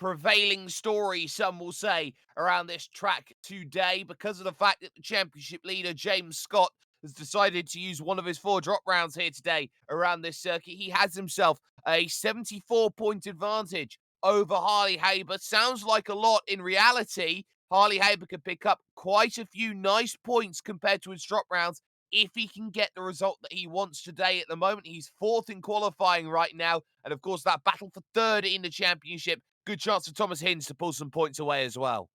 prevailing story, some will say, around this track today because of the fact that the championship leader, James Scott, has decided to use one of his 4 drop rounds here today around this circuit. He has himself a 74-point advantage over Harley Hebert. Sounds like a lot. In reality, Harley Hebert could pick up quite a few nice points compared to his drop rounds if he can get the result that he wants today. At the moment, he's 4th in qualifying right now. And of course, that battle for 3rd in the championship. Good chance for Thomas Hinds to pull some points away as well.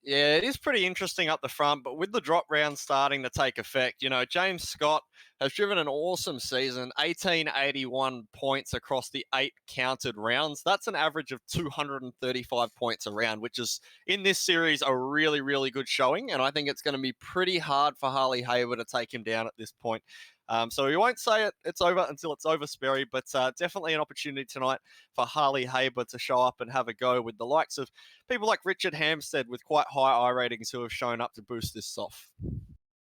Yeah, it is pretty interesting up the front, but with the drop round starting to take effect, James Scott has driven an awesome season, 1881 points across the 8 counted rounds. That's an average of 235 points a round, which is, in this series, a really, really good showing, and I think it's going to be pretty hard for Harley Hebert to take him down at this point. So we won't say it's over until it's over, Sperry, but definitely an opportunity tonight for Harley Hebert to show up and have a go with the likes of people like Richard Hampstead with quite high I ratings who have shown up to boost this off.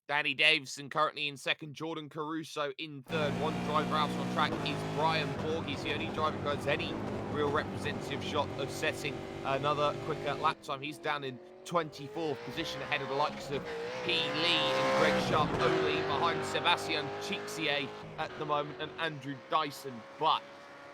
Danny Davison currently in 2nd, Jordan Caruso in 3rd. One driver out on track is Brian Borg. He's the only driver who has any real representative shot of setting another quicker lap time. He's down in 24th position ahead of the likes of P. Lee and Greg Sharp, only behind Sebastian Chixier at the moment and Andrew Dyson. But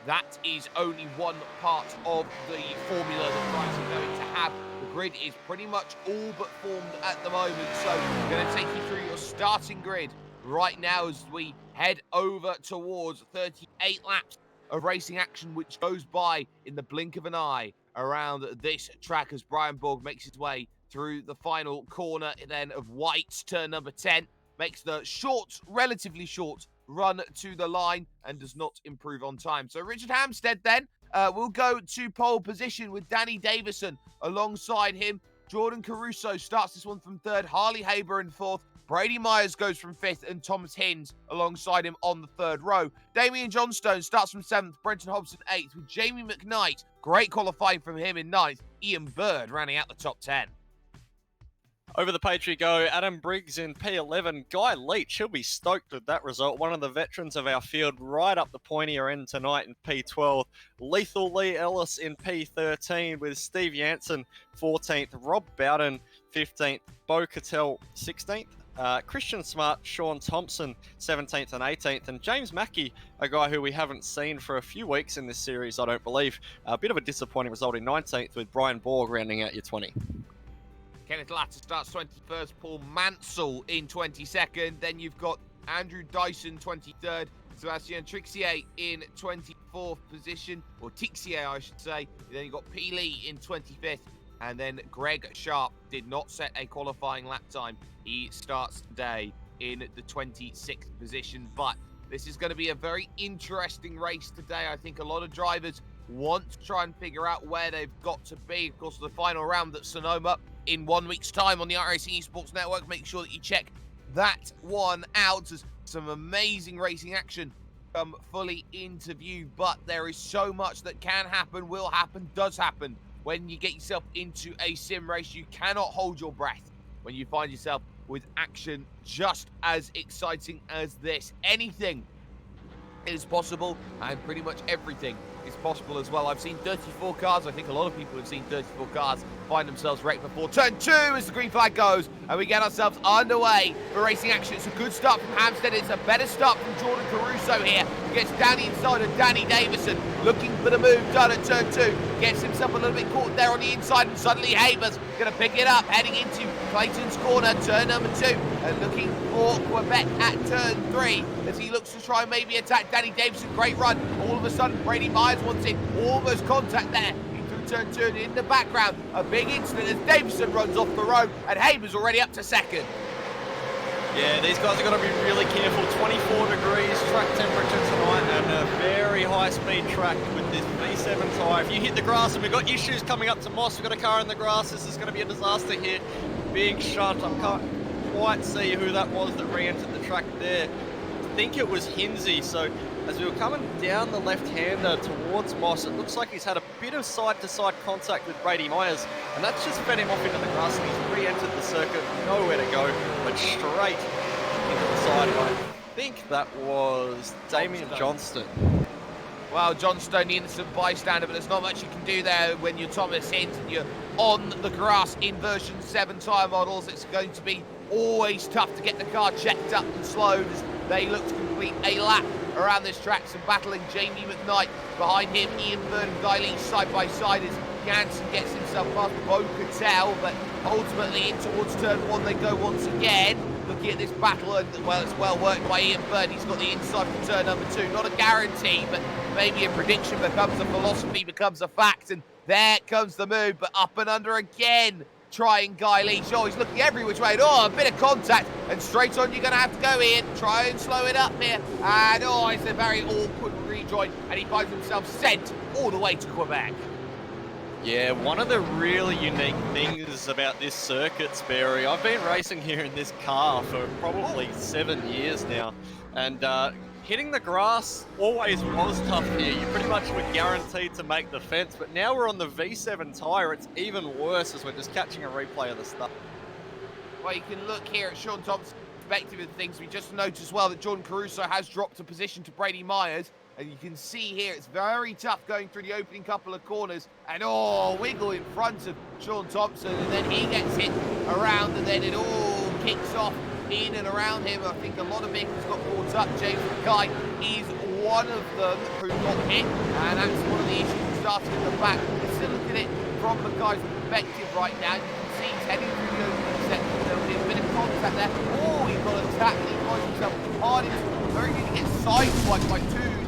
that is only one part of the formula that guys are going to have. The grid is pretty much all but formed at the moment, so I'm going to take you through your starting grid right now as we head over towards 38 laps of racing action, which goes by in the blink of an eye around this track as Brian Borg makes his way through the final corner then of White's turn number 10, makes the relatively short run to the line and does not improve on time. So Richard Hampstead then will go to pole position with Danny Davison alongside him. Jordan Caruso starts this one from 3rd, Harley Hebert in 4th, Brady Myers goes from 5th, and Thomas Hinds alongside him on the 3rd row. Damian Johnstone starts from 7th, Brenton Hobson 8th, with Jamie McKnight, great qualifying from him in 9th, Ian Bird rounding out the top 10. Over the Patriot go, Adam Briggs in P11. Guy Leach, he'll be stoked with that result. One of the veterans of our field right up the pointier end tonight in P12. Lethal Lee Ellis in P13 with Steve Jansen 14th. Rob Bowden 15th. Bo Cattell 16th. Christian Smart, Sean Thompson 17th and 18th. And James Mackey, a guy who we haven't seen for a few weeks in this series, I don't believe. A bit of a disappointing result in 19th with Brian Borg rounding out your 20. Kenneth Latter starts 21st, Paul Mansell in 22nd. Then you've got Andrew Dyson 23rd, Sebastian Trixier in 24th position, or Tixier I should say. Then you've got P. Lee in 25th, and then Greg Sharp did not set a qualifying lap time. He starts today in the 26th position, but this is going to be a very interesting race today. I think a lot of drivers want to try and figure out where they've got to be. Of course, the final round at Sonoma in 1 week's time on the iRacing Esports Network. Make sure that you check that one out as some amazing racing action come fully into view. But there is so much that can happen, will happen, does happen when you get yourself into a sim race. You cannot hold your breath when you find yourself with action just as exciting as this. Anything is possible, and pretty much everything is possible as well. I've seen 34 cars. I think a lot of people have seen 34 cars find themselves wrecked before turn 2 as the green flag goes, and we get ourselves underway for racing action. It's a good start from Hampstead. It's a better start from Jordan Caruso here. Gets down the inside of Danny Davison, looking for the move done at turn 2. Gets himself a little bit caught there on the inside, and suddenly Hebert's going to pick it up, heading into Clayton's corner, turn number 2, and looking for Quebec at turn 3 as he looks to try and maybe attack Danny Davison. Great run. All of a sudden, Brady Myers wants in. Almost contact there. Turn 2 in the background. A big incident as Davison runs off the road, and Hebert's already up to 2nd. Yeah, these guys are going to be really careful. 24 degrees track temperature tonight, and a very high-speed track with this V7 tyre. If you hit the grass, and we've got issues coming up to Moss, we've got a car in the grass, this is going to be a disaster here. Big shunt. I can't quite see who that was that re-entered the track there. I think it was Hinsey. So as we were coming down the left-hander towards Moss, it looks like he's had a bit of side-to-side contact with Brady Myers, and that's just fed him off into the grass, and he's re-entered the circuit, nowhere to go, but straight into the side. I think that was Damian Johnston. Well, John Stone, the innocent bystander, but there's not much you can do there when you're Thomas Hint and you're on the grass in version 7 tyre models. It's going to be always tough to get the car checked up and slowed as they look to complete a lap around this track. So battling Jamie McKnight, behind him Ian Byrne and Guy Lee side by side as Janssen gets himself past Bo Cattell, but ultimately in towards turn 1 they go once again. Looking at this battle, and well, it's well worked by Ian Byrne. He's got the inside for turn number 2. Not a guarantee, but maybe a prediction becomes a philosophy, becomes a fact, and there comes the move, but up and under again. Trying Guy Lee. Sure, he's looking every which way. Oh, a bit of contact, and straight on you're going to have to go in. Try and slow it up here. And oh, it's a very awkward rejoin, and he finds himself sent all the way to Quebec. Yeah, one of the really unique things about this circuit, Sperry, I've been racing here in this car for probably 7 years now, and hitting the grass always was tough here. You pretty much were guaranteed to make the fence, but now we're on the V7 tyre. It's even worse as we're just catching a replay of the stuff. Well, you can look here at Sean Thompson's perspective of things. We just noticed as well that Jordan Caruso has dropped a position to Brady Myers. And you can see here, it's very tough going through the opening couple of corners. And oh, wiggle in front of Sean Thompson. And then he gets hit around, and then it all kicks off in and around him. I think a lot of vehicles got caught up. James Mackay is one of them who got hit. And that's one of the issues starting in the back. Let's still look at it from Mackay's perspective right now. You can see he's heading through the opening section. There'll be a bit of contact there. Oh, he got attacked. He finds himself hard into it. Very good to get sideswiped by 2,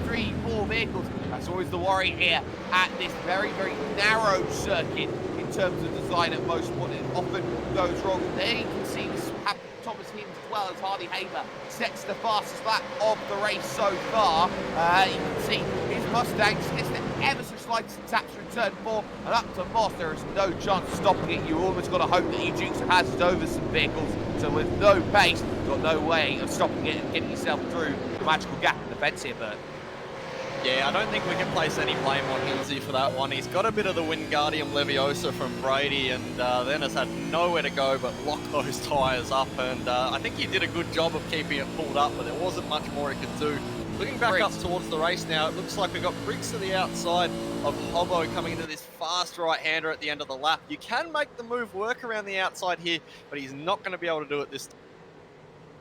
3, 4 vehicles. That's always the worry here at this very, very narrow circuit in terms of design at Motorsport. It often goes wrong. There you can see this happen to Thomas Hind as well as Hardy Haber sets the fastest lap of the race so far. You can see his Mustang just the ever so slightly taps through turn 4 and up to Moss. There is no chance of stopping it. You almost got to hope that you Dukes have hazarded over some vehicles. So with no pace, you've got no way of stopping it and getting yourself through the magical gap in the fence here, Bert. Yeah, I don't think we can place any blame on Hinsey for that one. He's got a bit of the Wingardium Leviosa from Brady, and then has had nowhere to go but lock those tyres up. And I think he did a good job of keeping it pulled up, but there wasn't much more he could do. Looking back up towards the race now, it looks like we've got Briggs to the outside of Hobbo coming into this fast right-hander at the end of the lap. You can make the move work around the outside here, but he's not going to be able to do it this time.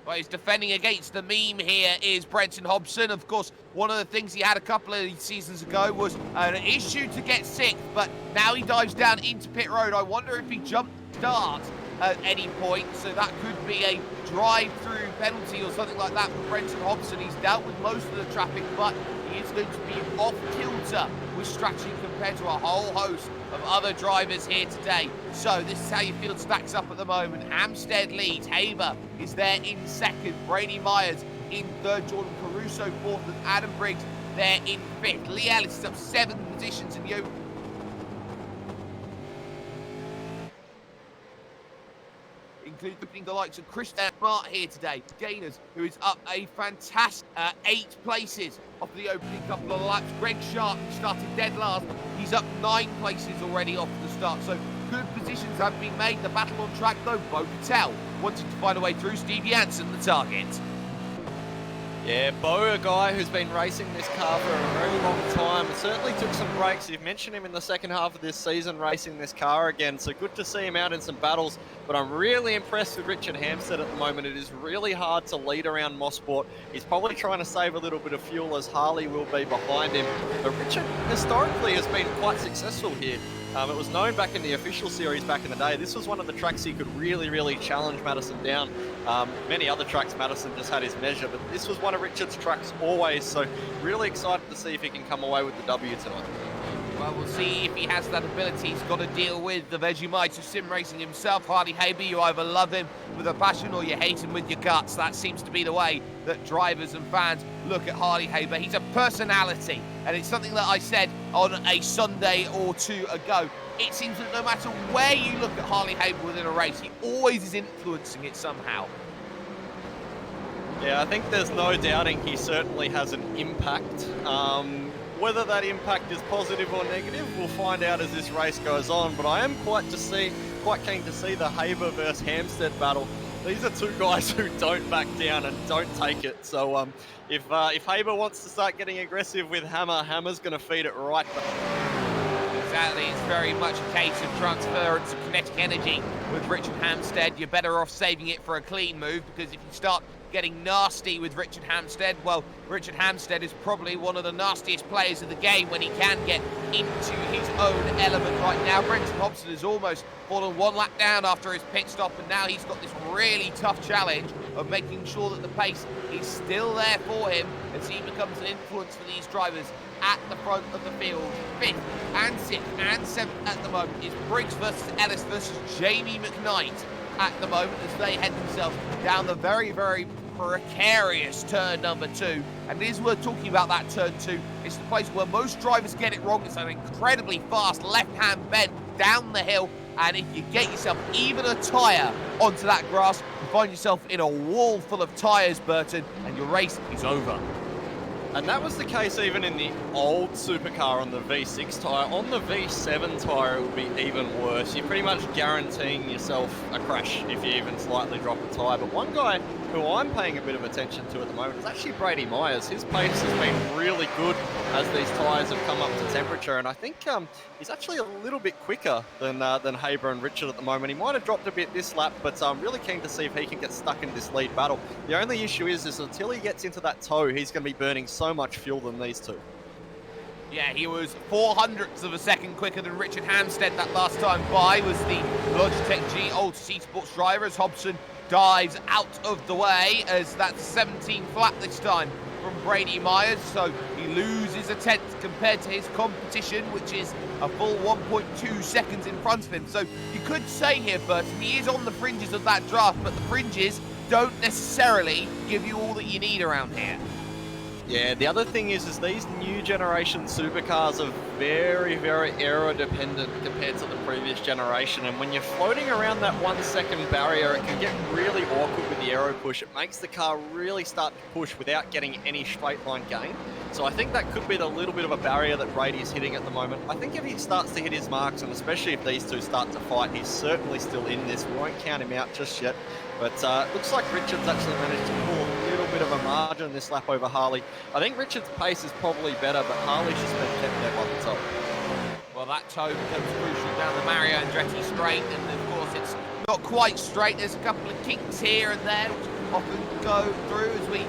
Well, he's defending against the meme here is Brenton Hobson. Of course, one of the things he had a couple of seasons ago was an issue to get sick, but now he dives down into pit road. I wonder if he jumped start at any point, so that could be a drive-through penalty or something like that for Brenton Hobson. He's dealt with most of the traffic, but he is going to be off kilter with strategy compared to a whole host of other drivers here today. So this is how your field stacks up at the moment. Amstead leads, Haber is there in second, Brady Myers in third, Jordan Caruso fourth, and Adam Briggs there in fifth. Lee Ellis is up 7 positions in the open. Including the likes of Christian Smart here today. Gainers, who is up a fantastic 8 places off the opening couple of laps. Greg Sharp, who started dead last, he's up 9 places already off the start. So good positions have been made. The battle on track though, Bo Patel wanting to find a way through. Steve Janssen, the target. Yeah, Bo, a guy who's been racing this car for a very long time, certainly took some breaks. You've mentioned him in the second half of this season racing this car again, so good to see him out in some battles. But I'm really impressed with Richard Hampstead at the moment. It is really hard to lead around Mosport. He's probably trying to save a little bit of fuel, as Harley will be behind him. But Richard historically has been quite successful here. It was known back in the official series back in the day. This was one of the tracks he could really challenge Madison down. Many other tracks Madison just had his measure, but this was one of Richard's tracks always. So really excited to see if he can come away with the W tonight. Well, we'll see if he has that ability. He's got to deal with the Vegemite of sim racing himself. Hardy Haber, you either love him with a passion or you hate him with your guts. That seems to be the way that drivers and fans look at Hardy Haber. He's a personality, and it's something that I said on a Sunday or 2 ago. It seems that no matter where you look at Harley Haber within a race, he always is influencing it somehow. Yeah, I think there's no doubting he certainly has an impact. Whether that impact is positive or negative, we'll find out as this race goes on. But I am quite keen to see the Haber versus Hampstead battle. these are two guys who don't back down and don't take it. So if Hebert wants to start getting aggressive with Hammer, Hammer's going to feed it right back. Exactly, it's very much a case of transference of kinetic energy with Richard Hampstead. You're better off saving it for a clean move, because if you start getting nasty with Richard Hampstead, well, Richard Hampstead is probably one of the nastiest players of the game when he can get into his own element right now. Brenton Hobson has almost fallen one lap down after his pit stop, and now he's got this really tough challenge of making sure that the pace is still there for him as he becomes an influence for these drivers at the front of the field. 5th and 6th and 7th at the moment is Briggs versus Ellis versus Jamie McKnight at the moment as they head themselves down the very, very precarious turn number 2. And it is worth talking about that turn 2. It's the place where most drivers get it wrong. It's an incredibly fast left-hand bend down the hill, and if you get yourself even a tyre onto that grass, you find yourself in a wall full of tyres, Burton, and your race is over. And that was the case even in the old Supercar on the V6 tyre. On the V7 tyre, it would be even worse. You're pretty much guaranteeing yourself a crash if you even slightly drop a tyre. But one guy who I'm paying a bit of attention to at the moment is actually Brady Myers. His pace has been really good as these tyres have come up to temperature, and I think he's actually a little bit quicker than Hebert and Richard at the moment. He might have dropped a bit this lap, but I'm really keen to see if he can get stuck in this lead battle. The only issue is until he gets into that toe, he's going to be burning so much fuel than these two. Yeah, he was 0.04 of a second quicker than Richard Hampstead that last time by, was the Logitech G Ultra C Sports driver, as Hobson dives out of the way, as that's 17 flat this time from Brady Myers, so he loses a 10th compared to his competition, which is a full 1.2 seconds in front of him. So you could say here, Burton, he is on the fringes of that draft, but the fringes don't necessarily give you all that you need around here. Yeah, the other thing is these new generation supercars are very, very aero dependent compared to the previous generation. And when you're floating around that 1 second barrier, it can get really awkward with the aero push. It makes the car really start to push without getting any straight line gain. So I think that could be the little bit of a barrier that Brady's hitting at the moment. I think if he starts to hit his marks, and especially if these two start to fight, he's certainly still in this. We won't count him out just yet. But it looks like Richard's actually managed to pull a little bit of a margin this lap over Harley. I think Richard's pace is probably better, but Harley's just been kept there by the top. Well, that toe becomes crucial down the Mario Andretti straight, and of course it's not quite straight. There's a couple of kinks here and there which often go through as we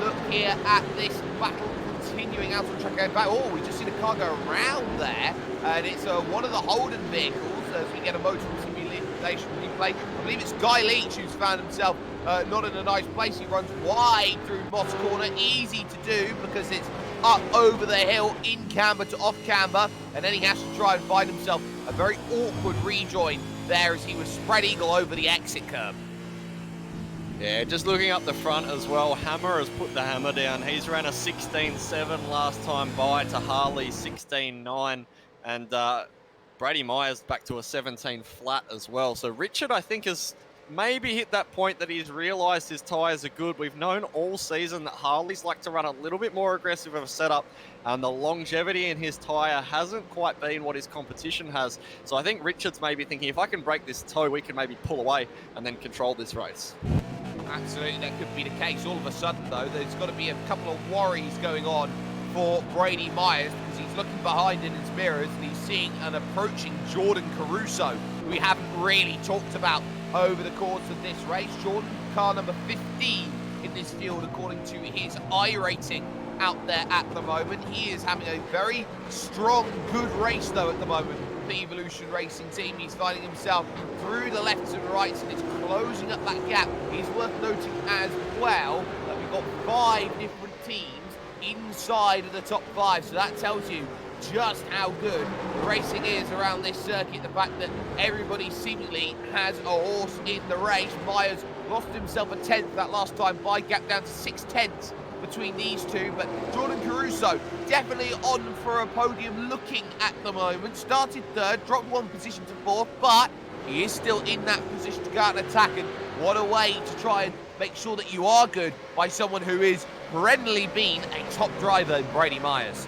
look here at this battle continuing out on track. Back. Oh, we just seen a car go around there, and it's one of the Holden vehicles as we get a Motorsport simulation replay. I believe it's Guy Leach who's found himself not in a nice place. He runs wide through Moss Corner, easy to do because it's up over the hill, in camber to off camber, and then he has to try and find himself a very awkward rejoin there as he was spread eagle over the exit curb. Yeah, just looking up the front as well, Hammer has put the hammer down. He's ran a 16.7 last time by to Harley 16.9, and Brady Myers back to a 17 flat as well. So Richard, I think, has maybe hit that point that he's realised his tyres are good. We've known all season that Harleys like to run a little bit more aggressive of a setup, and the longevity in his tyre hasn't quite been what his competition has. So I think Richard's maybe thinking, if I can break this toe, we can maybe pull away and then control this race. Absolutely, that could be the case. All of a sudden, though, there's got to be a couple of worries going on for Brady Myers, because he's looking behind in his mirrors and he's seeing an approaching Jordan Caruso, who we haven't really talked about over the course of this race. Jordan, car number 15 in this field according to his iRacing out there at the moment. He is having a very strong, good race though at the moment. The Evolution Racing team, he's finding himself through the lefts and rights and is closing up that gap. It's worth noting as well that we've got 5 different teams inside of the top 5, so that tells you just how good the racing is around this circuit. The fact that everybody seemingly has a horse in the race. Myers lost himself a 10th that last time by, gap down to 6/10 between these two, but Jordan Caruso definitely on for a podium looking at the moment. Started 3rd, dropped 1 position to 4th, but he is still in that position to go out and attack, and what a way to try and make sure that you are good by someone who is perennially been a top driver in Brady Myers.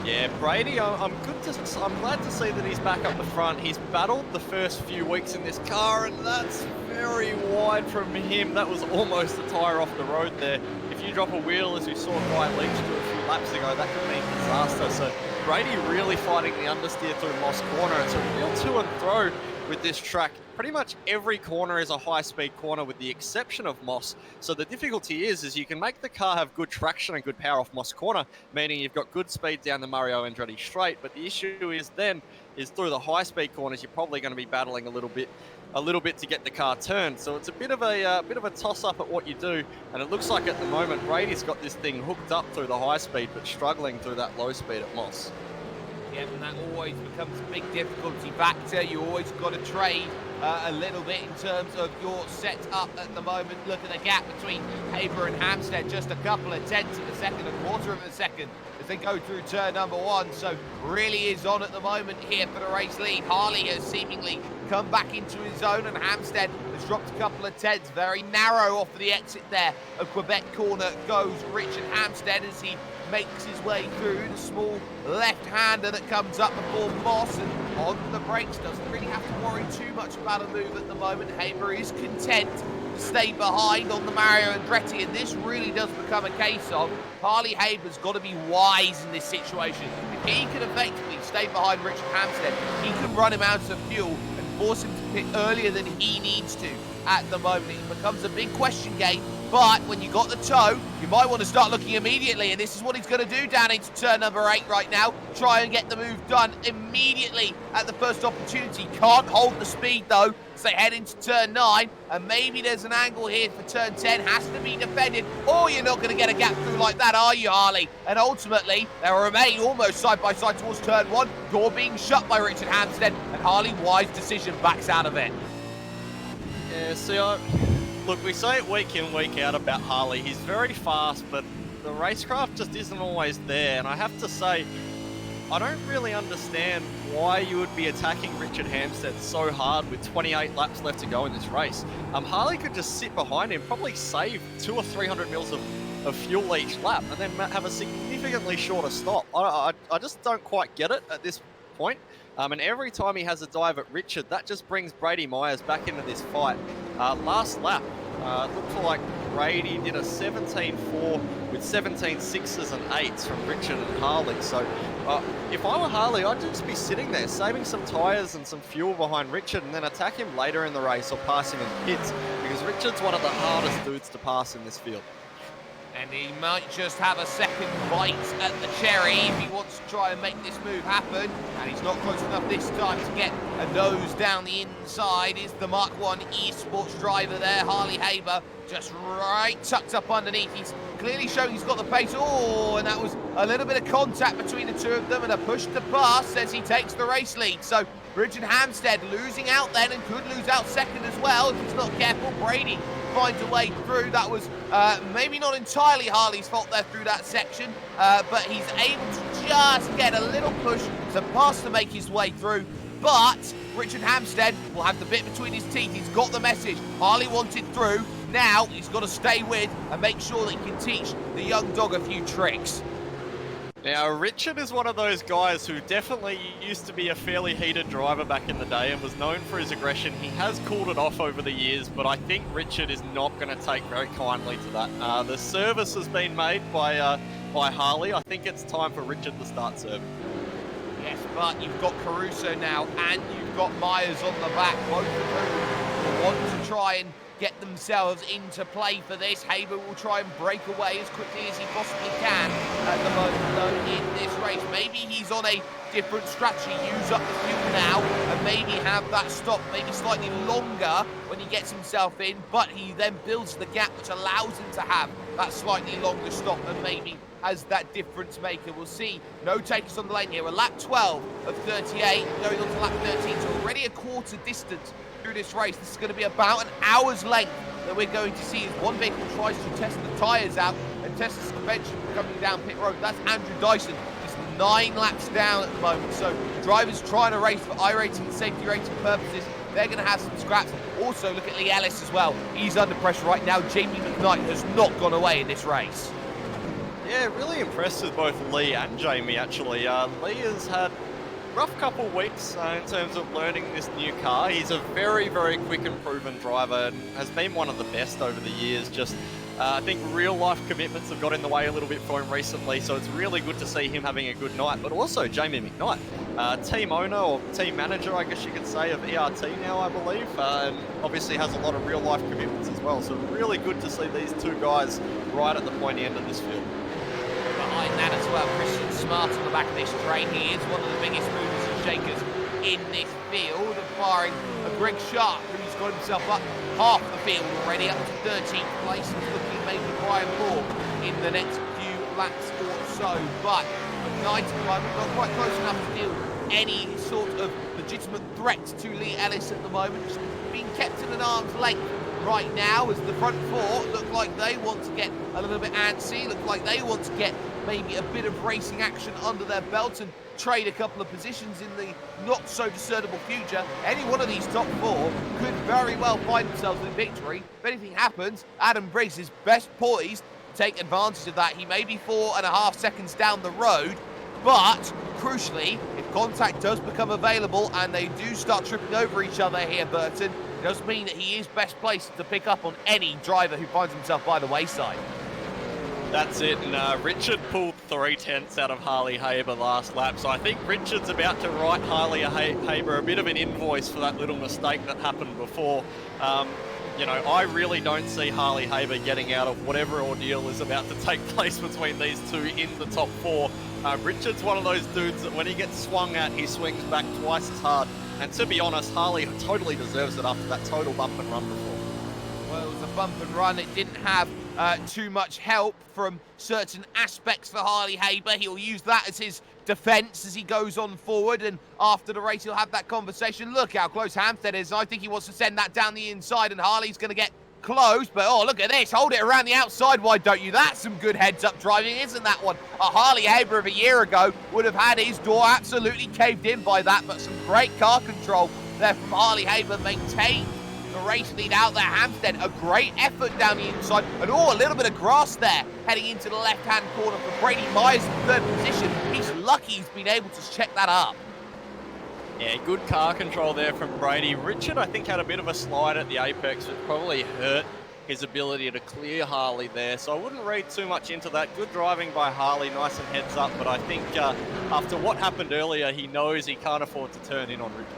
Yeah, Brady, I'm glad to see that he's back up the front. He's battled the first few weeks in this car, and that's very wide from him. That was almost a tyre off the road there. If you drop a wheel, as we saw Ryan Leach do a few laps ago, that could mean disaster. So Brady really fighting the understeer through Moss Corner. It's a real to and fro with this track. Pretty much every corner is a high-speed corner with the exception of Moss. So the difficulty is you can make the car have good traction and good power off Moss Corner, meaning you've got good speed down the Mario Andretti straight. But the issue is through the high-speed corners, you're probably going to be battling a little bit to get the car turned. So it's a bit of a toss-up at what you do. And it looks like at the moment Brady's got this thing hooked up through the high speed, but struggling through that low speed at Moss. Yeah, and that always becomes a big difficulty factor. You always got to trade a little bit in terms of your setup at the moment. Look at the gap between Hebert and Hampstead, just a couple of tenths of a second, a quarter of a second as they go through turn number one. So really is on at the moment here for the race lead. Harley has seemingly come back into his own, and Hampstead has dropped a couple of tenths. Very narrow off of the exit there of Quebec corner goes Richard Hampstead as he makes his way through the small left-hander that comes up before Moss, and on the brakes doesn't really have to worry too much about a move at the moment. Hebert is content to stay behind on the Mario Andretti, and this really does become a case of Harley Hebert's got to be wise in this situation. If he can effectively stay behind Richard Hampstead, he can run him out of fuel and force him to pit earlier than he needs to at the moment. It becomes a big question game. But when you got the toe, you might want to start looking immediately, and this is what he's going to do down into turn number 8 right now. Try and get the move done immediately at the first opportunity. Can't hold the speed, though, as they head into turn 9, and maybe there's an angle here for turn 10. Has to be defended, or you're not going to get a gap through like that, are you, Harley? And ultimately, they remain almost side-by-side towards turn 1. Door being shut by Richard Hampstead, and Harley, wise decision, backs out of it. Yeah, see, look, we say it week in, week out about Harley. He's very fast, but the racecraft just isn't always there. And I have to say, I don't really understand why you would be attacking Richard Hampstead so hard with 28 laps left to go in this race. Harley could just sit behind him, probably save 200 or 300 mils of fuel each lap, and then have a significantly shorter stop. I just don't quite get it at this point. And every time he has a dive at Richard, that just brings Brady Myers back into this fight. Last lap, looked like Brady did a 17.4 with 17 6s and 8s from Richard and Harley. So if I were Harley, I'd just be sitting there, saving some tyres and some fuel behind Richard, and then attack him later in the race or pass him in pits, because Richard's one of the hardest dudes to pass in this field. And he might just have a second bite at the cherry if he wants to try and make this move happen. And he's not close enough this time to get a nose down the inside. Is the Mark 1 eSports driver there, Harley Hebert, just right tucked up underneath. He's clearly showing he's got the pace. Oh, and that was a little bit of contact between the two of them, and a push to pass as he takes the race lead. So Richard Hampstead losing out then, and could lose out second as well if he's not careful. Brady finds a way through. That was maybe not entirely Harley's fault there through that section, but he's able to just get a little push to pass to make his way through. But Richard Hampstead will have the bit between his teeth. He's got the message. Harley wanted through. Now he's got to stay with and make sure that he can teach the young dog a few tricks. Now, Richard is one of those guys who definitely used to be a fairly heated driver back in the day and was known for his aggression. He has cooled it off over the years, but I think Richard is not going to take very kindly to that. The service has been made by Harley. I think it's time for Richard to start serving. Yes, but you've got Caruso now, and you've got Myers on the back. Both of whom will want to try and get themselves into play for this. Hebert will try and break away as quickly as he possibly can at the moment, though, in this race. Maybe he's on a different strategy, use up the fuel now, and maybe have that stop maybe slightly longer when he gets himself in, but he then builds the gap, which allows him to have that slightly longer stop, and maybe as that difference maker. We'll see. No takers on the lane here. A lap 12 of 38, going on to lap 13, so already a quarter distance through this race. This is going to be about an hour's length that we're going to see as one vehicle tries to test the tyres out and test the suspension coming down pit road. That's Andrew Dyson. He's 9 laps down at the moment, so drivers trying to race for iRacing and safety rating purposes. They're going to have some scraps. Also, look at Lee Ellis as well. He's under pressure right now. Jamie McKnight has not gone away in this race. Yeah, really impressed with both Lee and Jamie, actually. Lee has had rough couple weeks in terms of learning this new car. He's a very, very quick and proven driver and has been one of the best over the years. Just, I think real life commitments have got in the way a little bit for him recently, so it's really good to see him having a good night. But also Jamie McKnight, team owner or team manager, I guess you could say, of ERT now, I believe, and obviously has a lot of real life commitments as well. So really good to see these two guys right at the pointy end of this field. Behind that as well, Christian Smart on the back of this train. He is one of the biggest movers and shakers in this field, firing a Greg Sharp, who's got himself up half the field already, up to 13th place, and looking maybe Brian Moore in the next few laps or so. But McKnight at the moment not quite close enough to deal with any sort of legitimate threat to Lee Ellis at the moment, just being kept at an arm's length right now, as the front four look like they want to get a little bit antsy, look like they want to get maybe a bit of racing action under their belt and trade a couple of positions in the not so discernible future. Any one of these top four could very well find themselves in victory. If anything happens, Adam Briggs is best poised to take advantage of that. He may be 4.5 seconds down the road, but crucially, if contact does become available and they do start tripping over each other here, Burton, it does mean that he is best placed to pick up on any driver who finds himself by the wayside. That's it, and Richard pulled 3/10 out of Harley Haber last lap, so I think Richard's about to write Harley Haber a bit of an invoice for that little mistake that happened before. You know, I really don't see Harley Haber getting out of whatever ordeal is about to take place between these two in the top four. Richard's one of those dudes that when he gets swung at, he swings back twice as hard. And to be honest, Harley totally deserves it after that total bump and run before. Well, it was a bump and run. It didn't have too much help from certain aspects for Harley Haber. He'll use that as his defence as he goes on forward, and after the race he'll have that conversation. Look how close Hampstead is. I think he wants to send that down the inside, and Harley's going to get close, but oh, look at this. Hold it around the outside, why don't you? That's some good heads-up driving, isn't that one? A Harley Haber of a year ago would have had his door absolutely caved in by that, but some great car control there from Harley Haber. Maintained the race lead out there. Hampstead, a great effort down the inside, and oh, a little bit of grass there heading into the left-hand corner for Brady Myers in third position. He's lucky he's been able to check that up. Yeah, good car control there from Brady. Richard, I think, had a bit of a slide at the apex, which probably hurt his ability to clear Harley there, so I wouldn't read too much into that. Good driving by Harley, nice and heads up, but I think after what happened earlier, he knows he can't afford to turn in on Richard.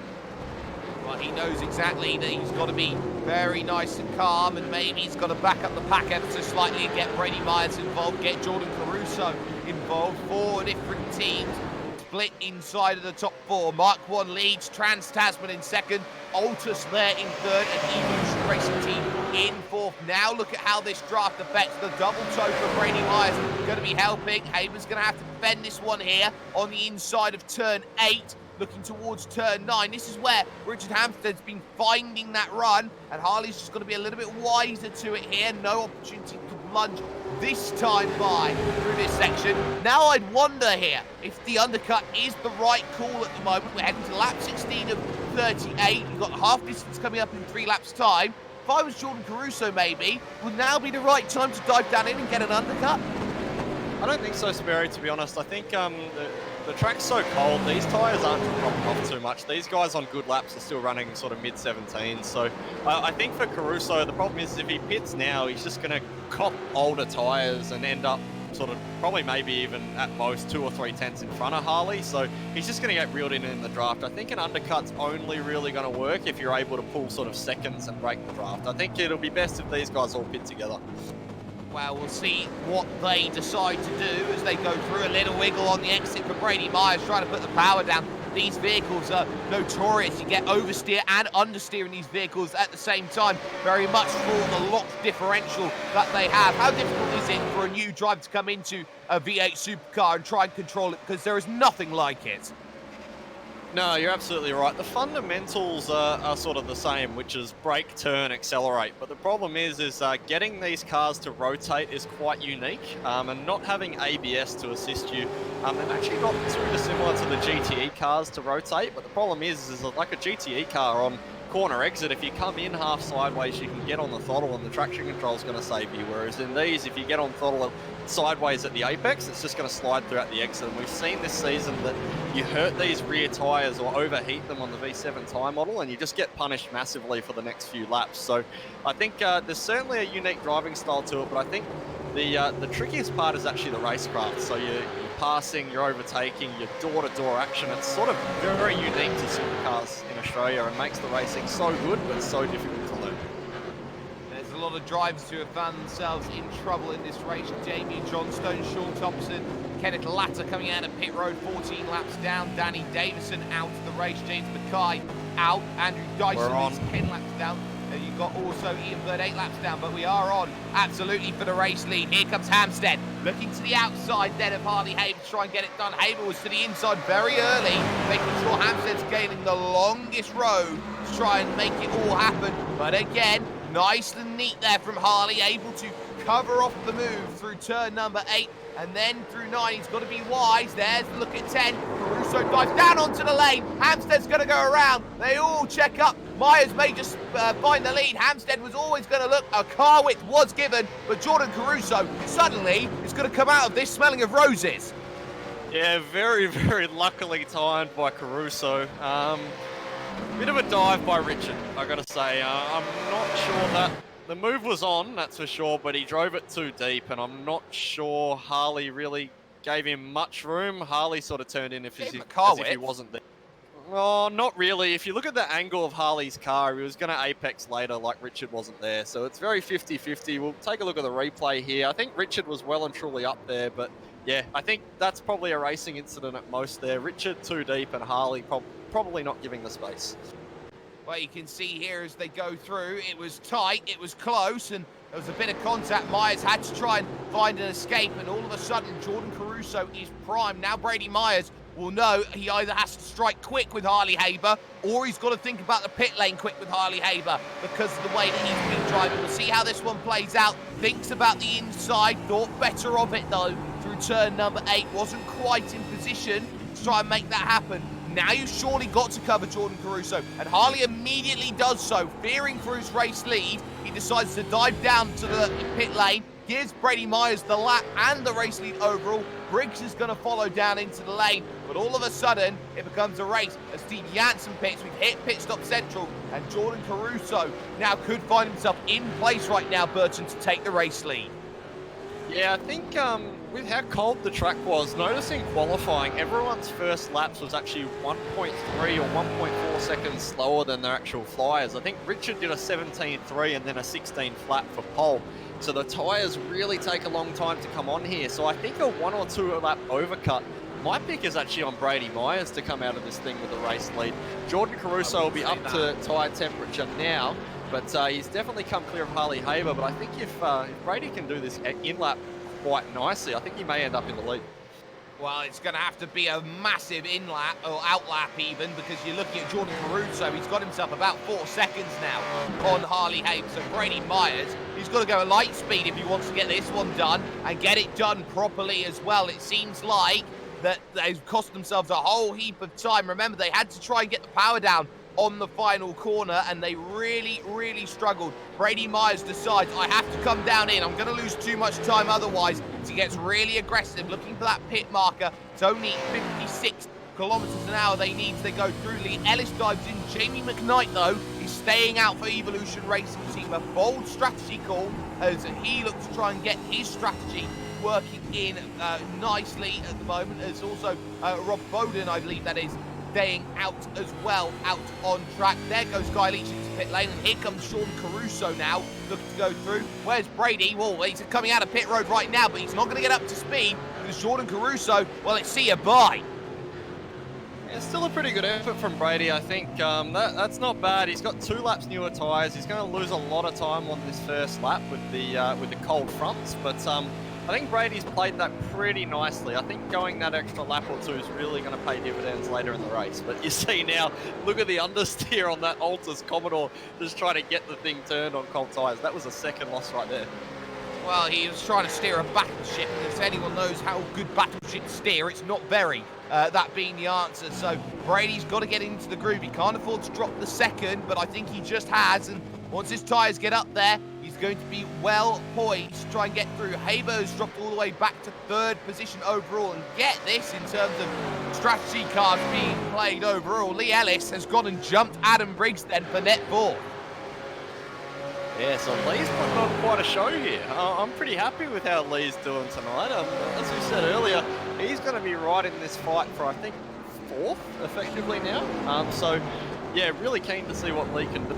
Well, he knows exactly that he's got to be very nice and calm, and maybe he's got to back up the pack ever so slightly and get Brady Myers involved, get Jordan Caruso involved. 4 different teams split inside of the top 4. Mark 1 leads, Trans-Tasman in second, Altus there in third, and Evolution Racing Team in fourth. Now look at how this draft affects the double toe for Brady Myers. Going to be helping. Haber's going to have to defend this one here on the inside of turn 8. Looking towards turn 9. This is where Richard Hampstead's been finding that run, and Harley's just got to be a little bit wiser to it here. No opportunity to lunge this time by through this section. Now I'd wonder here if the undercut is the right call at the moment. We're heading to lap 16 of 38. You've got half distance coming up in 3 laps time. If I was Jordan Caruso, maybe, would now be the right time to dive down in and get an undercut? I don't think so, Sperry, to be honest. I think the track's so cold, these tyres aren't dropping off too much. These guys on good laps are still running sort of mid-17s. So I think for Caruso, the problem is if he pits now, he's just going to cop older tyres and end up sort of probably maybe even at most 2 or 3 tenths in front of Harley. So he's just going to get reeled in the draft. I think an undercut's only really going to work if you're able to pull sort of seconds and break the draft. I think it'll be best if these guys all pit together. Well, we'll see what they decide to do as they go through. A little wiggle on the exit for Brady Myers, trying to put the power down. These vehicles are notorious. You get oversteer and understeer in these vehicles at the same time, very much for the locked differential that they have. How difficult is it for a new driver to come into a V8 supercar and try and control it, because there is nothing like it? No, you're absolutely right. The fundamentals are sort of the same, which is brake, turn, accelerate. But the problem is getting these cars to rotate is quite unique, and not having ABS to assist you. They're actually not too dissimilar to the GTE cars to rotate, but the problem is like a GTE car on corner exit, if you come in half sideways, you can get on the throttle and the traction control is going to save you. Whereas in these, if you get on throttle sideways at the apex, it's just going to slide throughout the exit. And we've seen this season that you hurt these rear tyres or overheat them on the V7 tyre model, and you just get punished massively for the next few laps. So I think there's certainly a unique driving style to it, but I think the trickiest part is actually the racecraft. So you're passing, you're overtaking, your door-to-door action. It's sort of very unique to supercars in Australia and makes the racing so good, but so difficult to learn. There's a lot of drivers who have found themselves in trouble in this race. Jamie Johnstone, Sean Thompson, Kenneth Latter coming out of pit road, 14 laps down. Danny Davison out of the race. James Mackay out. Andrew Dyson is 10 laps down. You've got also Ian Bird 8 laps down, but we are on absolutely for the race lead. Here comes Hampstead, looking to the outside then of Harley Haber to try and get it done. Haber was to the inside very early, making sure Hampstead's gaining the longest road to try and make it all happen. But again, nice and neat there from Harley, able to cover off the move through turn number 8. And then through 9, he's got to be wise. There's the look at 10. Caruso dives down onto the lane. Hampstead's going to go around. They all check up. Myers may just find the lead. Hampstead was always going to look. A car width was given, but Jordan Caruso suddenly is going to come out of this smelling of roses. Yeah, very, very luckily timed by Caruso. Bit of a dive by Richard, I got to say. I'm not sure that the move was on, that's for sure, but he drove it too deep, and I'm not sure Harley really gave him much room. Harley sort of turned in as if he wasn't there. Oh, not really. If you look at the angle of Harley's car, he was going to apex later like Richard wasn't there. So it's very 50-50. We'll take a look at the replay here. I think Richard was well and truly up there, but yeah, I think that's probably a racing incident at most there. Richard too deep and Harley probably not giving the space. Well, you can see here as they go through, it was tight, it was close, and there was a bit of contact. Myers had to try and find an escape, and all of a sudden, Jordan Caruso is primed. Now Brady Myers will know he either has to strike quick with Harley Haber, or he's got to think about the pit lane quick with Harley Haber because of the way that he's been driving. We'll see how this one plays out. Thinks about the inside, thought better of it though through turn number 8. Wasn't quite in position to try and make that happen. Now you've surely got to cover Jordan Caruso, and Harley immediately does so. Fearing for his race lead, he decides to dive down to the pit lane, gives Brady Myers the lap and the race lead overall. Briggs is going to follow down into the lane, but all of a sudden, it becomes a race as Steve Janssen pits. We've hit pit stop central, and Jordan Caruso now could find himself in place right now, Burton, to take the race lead. Yeah, I think with how cold the track was, noticing qualifying, everyone's first laps was actually 1.3 or 1.4 seconds slower than their actual flyers. I think Richard did a 17.3 and then a 16 flat for pole. So the tyres really take a long time to come on here. So I think a 1 or 2 lap overcut. My pick is actually on Brady Myers to come out of this thing with a race lead. Jordan Caruso will be up to tyre temperature now, but he's definitely come clear of Harley Haber. But I think if Brady can do this in-lap quite nicely, I think he may end up in the lead. Well, it's going to have to be a massive in-lap, or out-lap even, because you're looking at Jordan Caruso. He's got himself about 4 seconds now on Harley Haber. So Brady Myers, he's got to go at light speed if he wants to get this one done, and get it done properly as well. It seems like that they've cost themselves a whole heap of time. Remember, they had to try and get the power down on the final corner, and they really, really struggled. Brady Myers decides, I have to come down in. I'm going to lose too much time otherwise. So he gets really aggressive, looking for that pit marker. It's only 56 kilometers an hour they need as they go through. Lee Ellis dives in. Jamie McKnight, though, is staying out for Evolution Racing Team. A bold strategy call as he looks to try and get his strategy working in nicely at the moment. There's also Rob Bowden, I believe that is, staying out as well, out on track. There goes Guy Leach into pit lane, and here comes Sean Caruso now, looking to go through. Where's Brady? Well, he's coming out of pit road right now, but he's not going to get up to speed because Jordan Caruso, well, it's see you bye. Yeah, still a pretty good effort from Brady, I think. That's not bad. He's got 2 laps newer tyres. He's going to lose a lot of time on this first lap with the cold fronts, but I think Brady's played that pretty nicely. I think going that extra lap or 2 is really going to pay dividends later in the race. But you see now, look at the understeer on that Altus Commodore, just trying to get the thing turned on cold tyres. That was a second loss right there. Well, he was trying to steer a battleship, and if anyone knows how good battleships steer, it's not very. that being the answer. So Brady's got to get into the groove. He can't afford to drop the second, but I think he just has. And once his tyres get up there, he's going to be well poised to try and get through. Hebert's dropped all the way back to 3rd position overall. And get this, in terms of strategy cars being played overall, Lee Ellis has gone and jumped Adam Briggs then for net 4. Yeah, so Lee's putting on quite a show here. I'm pretty happy with how Lee's doing tonight. As we said earlier, he's going to be right in this fight for, I think, 4th, effectively now. So, yeah, really keen to see what Lee can do.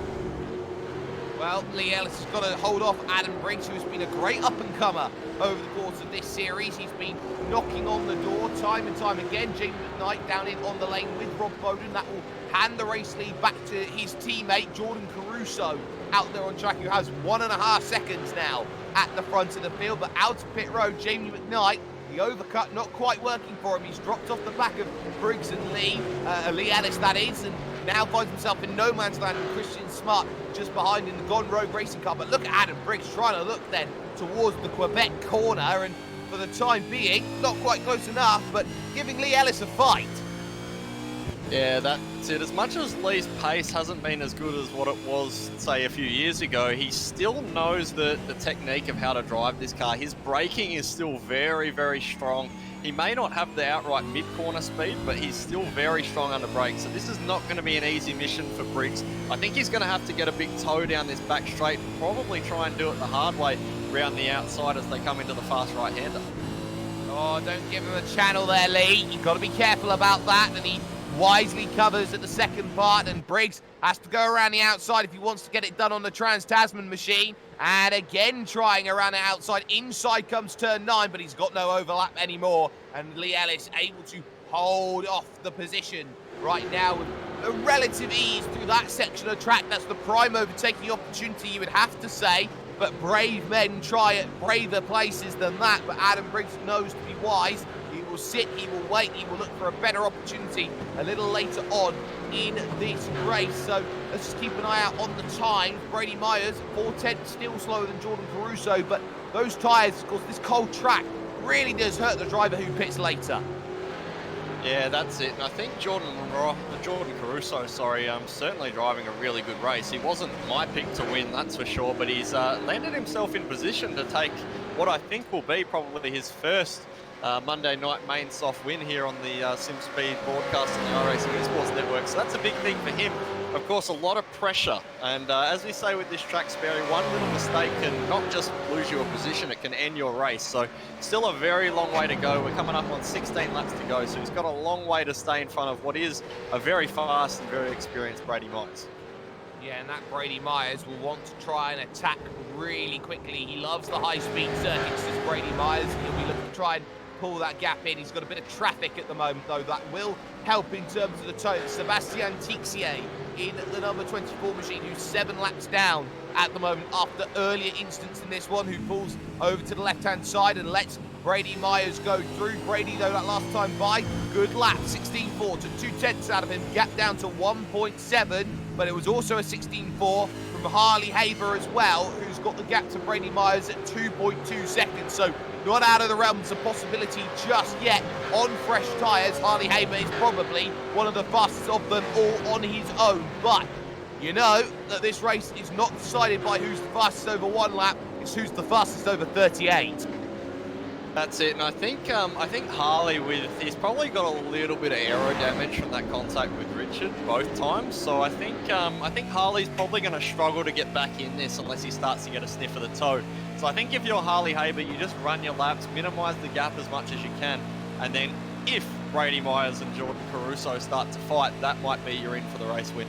Well, Lee Ellis has got to hold off Adam Briggs, who has been a great up-and-comer over the course of this series. He's been knocking on the door time and time again. Jamie McKnight down in on the lane with Rob Bowden. That will hand the race lead back to his teammate, Jordan Caruso, out there on track, who has 1.5 seconds now at the front of the field. But out of pit road, Jamie McKnight, the overcut not quite working for him. He's dropped off the back of Briggs and Lee Ellis, that is, and now finds himself in no man's land with Christian Smart just behind in the Gone Rogue racing car. But look at Adam Briggs trying to look then towards the Quebec corner, and for the time being, not quite close enough, but giving Lee Ellis a fight. Yeah, that's it. As much as Lee's pace hasn't been as good as what it was, say, a few years ago, he still knows the technique of how to drive this car. His braking is still very, very strong. He may not have the outright mid-corner speed, but he's still very strong under brakes. So this is not going to be an easy mission for Briggs. I think he's going to have to get a big toe down this back straight, probably try and do it the hard way around the outside as they come into the fast right-hander. Oh, don't give him a channel there, Lee. You've got to be careful about that, and he wisely covers at the second part, and Briggs has to go around the outside if he wants to get it done on the Trans-Tasman machine. And again, trying around the outside. Inside comes turn 9, but he's got no overlap anymore. And Lee Ellis able to hold off the position right now with a relative ease through that section of track. That's the prime overtaking opportunity, you would have to say. But brave men try at braver places than that. But Adam Briggs knows to be wise. He will sit, he will wait, he will look for a better opportunity a little later on in this race. So let's just keep an eye out on the time. Brady Myers, 4:10, still slower than Jordan Caruso, but those tyres, of course, this cold track really does hurt the driver who pits later. Yeah, that's it. And I think Jordan Caruso, certainly driving a really good race. He wasn't my pick to win, that's for sure, but he's landed himself in position to take what I think will be probably his first Monday night main soft win here on the SimSpeed broadcast on the iRacing Esports Network. So that's a big thing for him. Of course, a lot of pressure. And as we say with this track, Sperry, one little mistake can not just lose you a position, it can end your race. So still a very long way to go. We're coming up on 16 laps to go. So he's got a long way to stay in front of what is a very fast and very experienced Brady Myers. Yeah, and that Brady Myers will want to try and attack really quickly. He loves the high-speed circuits, this Brady Myers. He'll be looking to try and pull that gap in. He's got a bit of traffic at the moment, though. That will help in terms of the tone. Sebastian Tixier in the number 24 machine, who's 7 laps down at the moment after earlier instance in this one, who pulls over to the left-hand side and lets Brady Myers go through. Brady, though, that last time by, good lap, 16.4, took 2/10 out of him, gap down to 1.7, but it was also a 16.4 from Harley Haber as well, who's got the gap to Brady Myers at 2.2 seconds, so not out of the realms of possibility just yet. On fresh tyres, Harley Haber is probably one of the fastest of them all on his own, but you know that this race is not decided by who's the fastest over 1 lap, it's who's the fastest over 38. That's it, and I think Harley, he's probably got a little bit of aero damage from that contact with Richard both times. So I think Harley's probably going to struggle to get back in this unless he starts to get a sniff of the toe. So I think if you're Harley Haber, you just run your laps, minimise the gap as much as you can, and then if Brady Myers and Jordan Caruso start to fight, that might be you're in for the race win.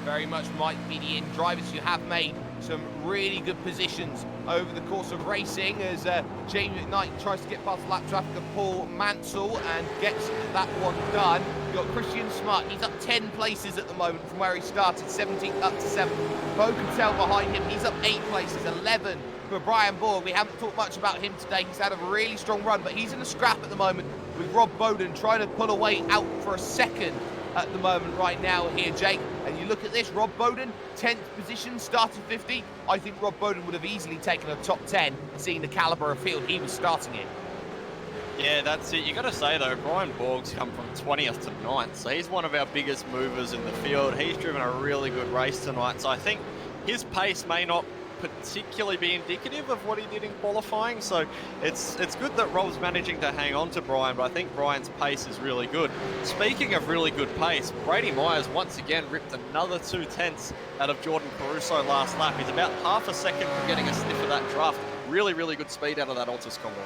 Very much might be the in. Drivers who have made some really good positions over the course of racing as Jamie McKnight tries to get past lap traffic of Paul Mansell and gets that one done. You've got Christian Smart, he's up 10 places at the moment from where he started, 17th up to 7th. Bo Cattell behind him, he's up 8 places, 11 for Brian Borg. We haven't talked much about him today, he's had a really strong run, but he's in a scrap at the moment with Rob Bowden trying to pull away out for a second at the moment right now here, Jake. And you look at this, Rob Bowden, 10th position, started 50. I think Rob Bowden would have easily taken a top 10, seeing the caliber of field he was starting in. Yeah, that's it. You got to say though, Brian Borg's come from 20th to 9th, so he's one of our biggest movers in the field. He's driven a really good race tonight, so I think his pace may not particularly be indicative of what he did in qualifying. So it's good that Rob's managing to hang on to Brian, but I think Brian's pace is really good. Speaking of really good pace, Brady Myers once again ripped another 2/10 out of Jordan Caruso last lap. He's about half a second from getting a sniff of that draft. Really, really good speed out of that Altus Commodore.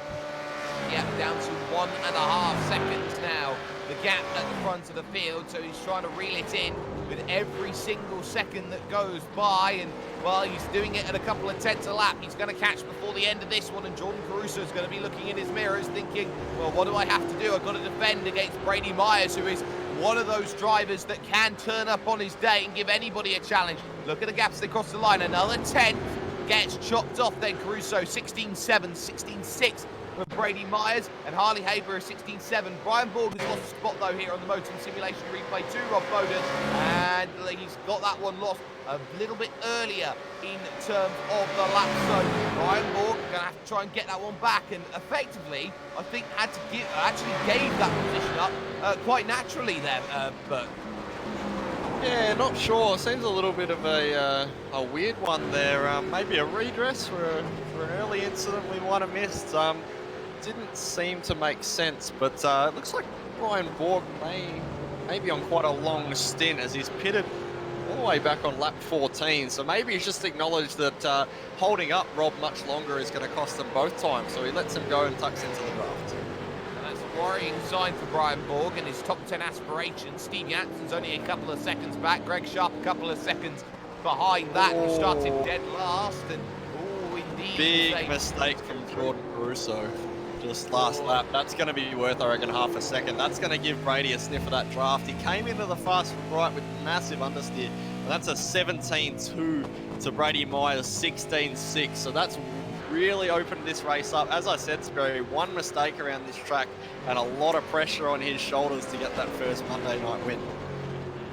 Yeah, down to 1.5 seconds now, the gap at the front of the field, so he's trying to reel it in with every single second that goes by, and well, he's doing it at a couple of tenths a lap. He's going to catch before the end of this one, and Jordan Caruso is going to be looking in his mirrors thinking, well, what do I have to do? I've got to defend against Brady Myers, who is one of those drivers that can turn up on his day and give anybody a challenge. Look at the gaps they cross the line, another 10th gets chopped off then. Caruso 16.7, 16.6 for Brady Myers, and Harley Hebert 16.7. Brian Borg has lost a spot though here on the Motoring Simulation replay to Rob Bowden, and he's got that one lost a little bit earlier in terms of the lap. So Brian Borg going to have to try and get that one back, and effectively, I think had to actually gave that position up quite naturally there, but. Yeah, not sure. Seems a little bit of a weird one there. Maybe a redress for an early incident we might have missed. Didn't seem to make sense, but it looks like Brian Borg may be on quite a long stint, as he's pitted all the way back on lap 14. So maybe he's just acknowledged that holding up Rob much longer is going to cost them both times. So he lets him go and tucks into the draft. That's a worrying sign for Brian Borg and his top 10 aspirations. Steve Jansen's only a couple of seconds back. Greg Sharp a couple of seconds behind that, who started dead last. And indeed, big mistake from Jordan Caruso just last lap. That's going to be worth, I reckon, half a second. That's going to give Brady a sniff of that draft. He came into the fast right with massive understeer, and that's a 17.2 to Brady Myers 16.6. So that's really opened this race up. As I said, Sperry, one mistake around this track and a lot of pressure on his shoulders to get that first Monday night win.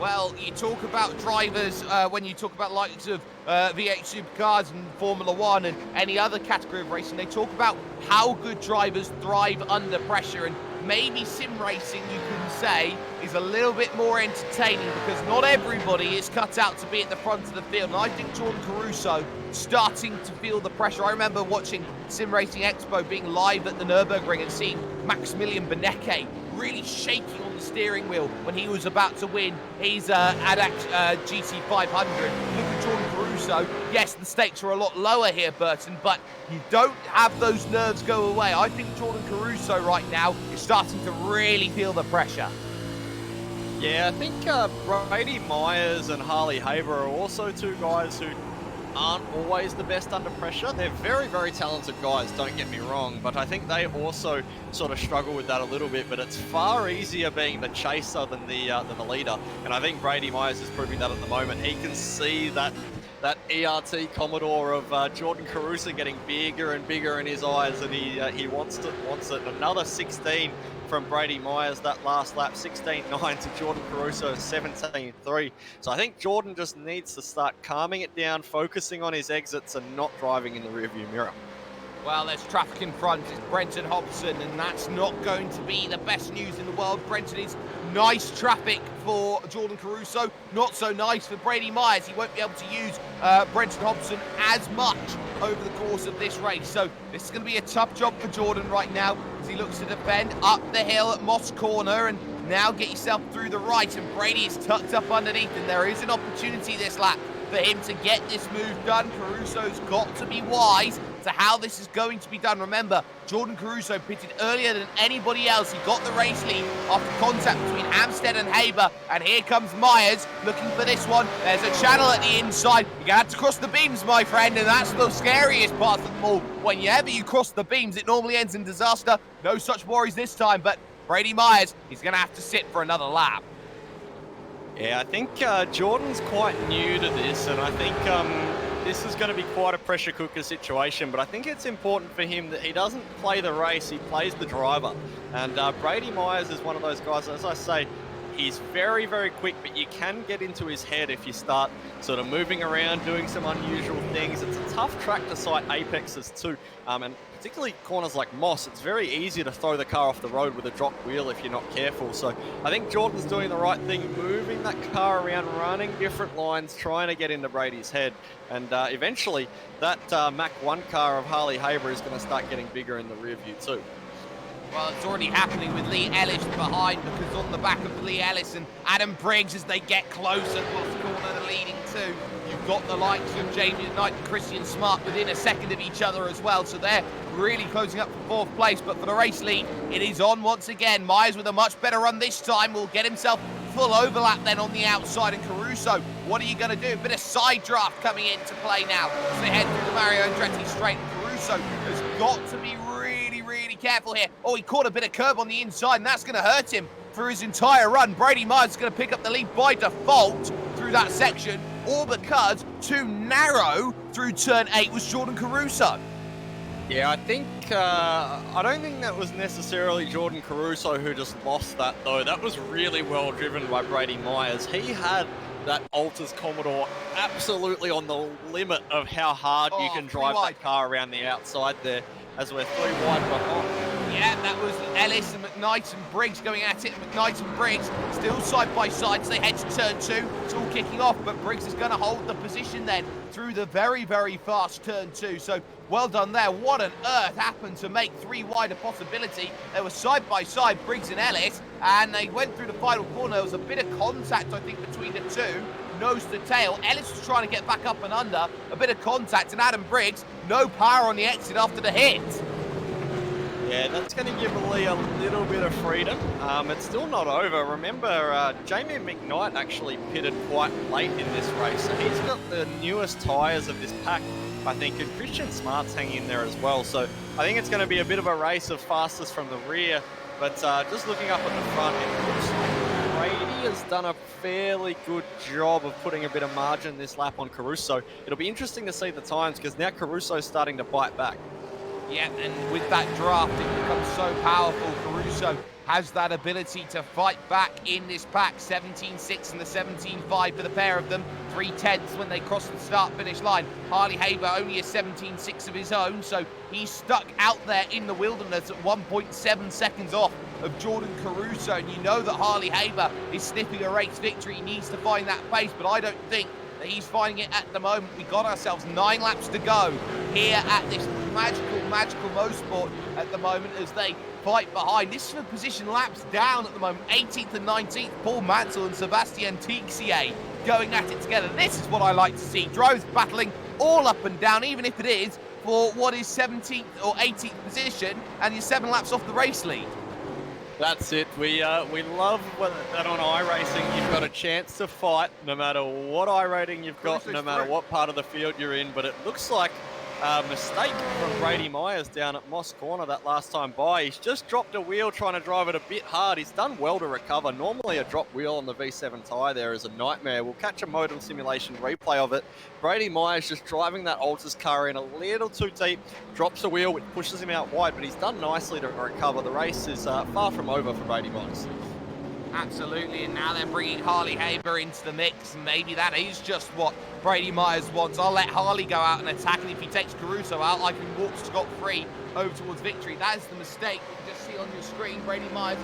Well, you talk about drivers when you talk about likes of V8 Supercars and Formula One and any other category of racing, they talk about how good drivers thrive under pressure, and maybe sim racing, you can say, is a little bit more entertaining because not everybody is cut out to be at the front of the field. And I think Jordan Caruso starting to feel the pressure. I remember watching Sim Racing Expo, being live at the Nürburgring and seeing Maximilian Benecke really shaking on the steering wheel when he was about to win his ADAC GT500. Look at Jordan Caruso. Yes, the stakes are a lot lower here, Burton, but you don't have those nerves go away. I think Jordan Caruso right now is starting to really feel the pressure. Yeah, I think Brady Myers and Harley Hebert are also two guys who aren't always the best under pressure. They're very, very talented guys, don't get me wrong, but I think they also sort of struggle with that a little bit, but it's far easier being the chaser than the leader, and I think Brady Myers is proving that at the moment. He can see that ERT Commodore of Jordan Caruso getting bigger and bigger in his eyes, and he wants it. Another 16 from Brady Myers that last lap, 16.9 to Jordan Caruso, 17.3. So I think Jordan just needs to start calming it down, focusing on his exits and not driving in the rearview mirror. Well, there's traffic in front. It's Brenton Hobson, and that's not going to be the best news in the world. Brenton is nice traffic for Jordan Caruso, not so nice for Brady Myers. He won't be able to use Brenton Hobson as much over the course of this race. So this is going to be a tough job for Jordan right now as he looks to defend up the hill at Moss Corner and now get yourself through the right. And Brady is tucked up underneath, and there is an opportunity this lap for him to get this move done. Caruso's got to be wise to how this is going to be done. Remember, Jordan Caruso pitted earlier than anybody else. He got the race lead after contact between Amstead and Hebert, and here comes Myers looking for this one. There's a channel at the inside. You're gonna have to cross the beams, my friend, and that's the scariest part of them all. Whenever you cross the beams, it normally ends in disaster. No such worries this time, but Brady Myers, he's gonna have to sit for another lap. Yeah, I think Jordan's quite new to this, and I think this is going to be quite a pressure cooker situation, but I think it's important for him that he doesn't play the race, he plays the driver. And Brady Myers is one of those guys, as I say, He's very, very quick, but you can get into his head if you start sort of moving around, doing some unusual things. It's a tough track to sight apexes too, and particularly corners like Moss. It's very easy to throw the car off the road with a drop wheel if you're not careful. So I think Jordan's doing the right thing, moving that car around, running different lines, trying to get into Brady's head. And eventually that Mach 1 car of Harley Hebert is going to start getting bigger in the rear view too. Well, it's already happening with Lee Ellis behind, because on the back of Lee Ellis and Adam Briggs, as they get closer across the corner, the leading two, you've got the likes of Jamie Knight and Christian Smart within a second of each other as well, so they're really closing up for fourth place. But for the race lead, it is on once again. Myers with a much better run this time will get himself full overlap then on the outside, and Caruso, what are you going to do? A bit of side draft coming into play now as they head through the Mario Andretti straight. Caruso has got to be really careful here. Oh, he caught a bit of curb on the inside, and that's going to hurt him for his entire run. Brady Myers is going to pick up the lead by default through that section, all because too narrow through turn 8 was Jordan Caruso. Yeah, I don't think that was necessarily Jordan Caruso who just lost that, though. That was really well driven by Brady Myers. He had that Altus Commodore absolutely on the limit of how hard you can drive that car around the outside there, as we're 3 wide behind. Yeah, that was Ellis and McKnight and Briggs going at it. McKnight and Briggs still side by side as they head to turn 2. It's all kicking off, but Briggs is going to hold the position then through the very fast turn 2. So well done there. What on earth happened to make 3 wide a possibility? They were side by side, Briggs and Ellis, and they went through the final corner. There was a bit of contact, I think, between the two. Nose to tail. Ellis was trying to get back up and under. A bit of contact, and Adam Briggs, no power on the exit after the hit. Yeah, that's going to give Lee a little bit of freedom. It's still not over. Remember, Jamie McKnight actually pitted quite late in this race, so he's got the newest tyres of this pack, I think, and Christian Smart's hanging in there as well. So I think it's going to be a bit of a race of fastest from the rear, but just looking up at the front, it looks like Brady has done a fairly good job of putting a bit of margin this lap on Caruso. It'll be interesting to see the times, because now Caruso's starting to bite back. Yeah, and with that draft, it becomes so powerful. Caruso has that ability to fight back in this pack. 17.6 and the 17.5 for the pair of them. 3/10 when they cross the start-finish line. Harley Hebert only a 17.6 of his own, so he's stuck out there in the wilderness at 1.7 seconds off of Jordan Caruso. And you know that Harley Hebert is sniffing a race victory. He needs to find that pace, but I don't think that he's finding it at the moment. We got ourselves 9 laps to go here at this magical Motorsport at the moment as they fight behind. This is for position laps down at the moment. 18th and 19th, Paul Mansell and Sebastian Tixier going at it together. This is what I like to see. Drivers battling all up and down, even if it is for what is 17th or 18th position, and you're 7 laps off the race lead. That's it. We love that on iRacing. You've got a chance to fight no matter what iRating you've got, no matter what part of the field you're in. But it looks like a mistake from Brady Myers down at Moss Corner that last time by. He's just dropped a wheel trying to drive it a bit hard. He's done well to recover. Normally a drop wheel on the V7 tyre there is a nightmare. We'll catch a modem simulation replay of it. Brady Myers just driving that Altus car in a little too deep, drops a wheel, which pushes him out wide, but he's done nicely to recover. The race is far from over for Brady Myers. Absolutely, and now they're bringing Harley Hebert into the mix. Maybe that is just what Brady Myers wants. I'll let Harley go out and attack, and if he takes Caruso out, I can walk scot-free over towards victory. That is the mistake you can just see on your screen. Brady Myers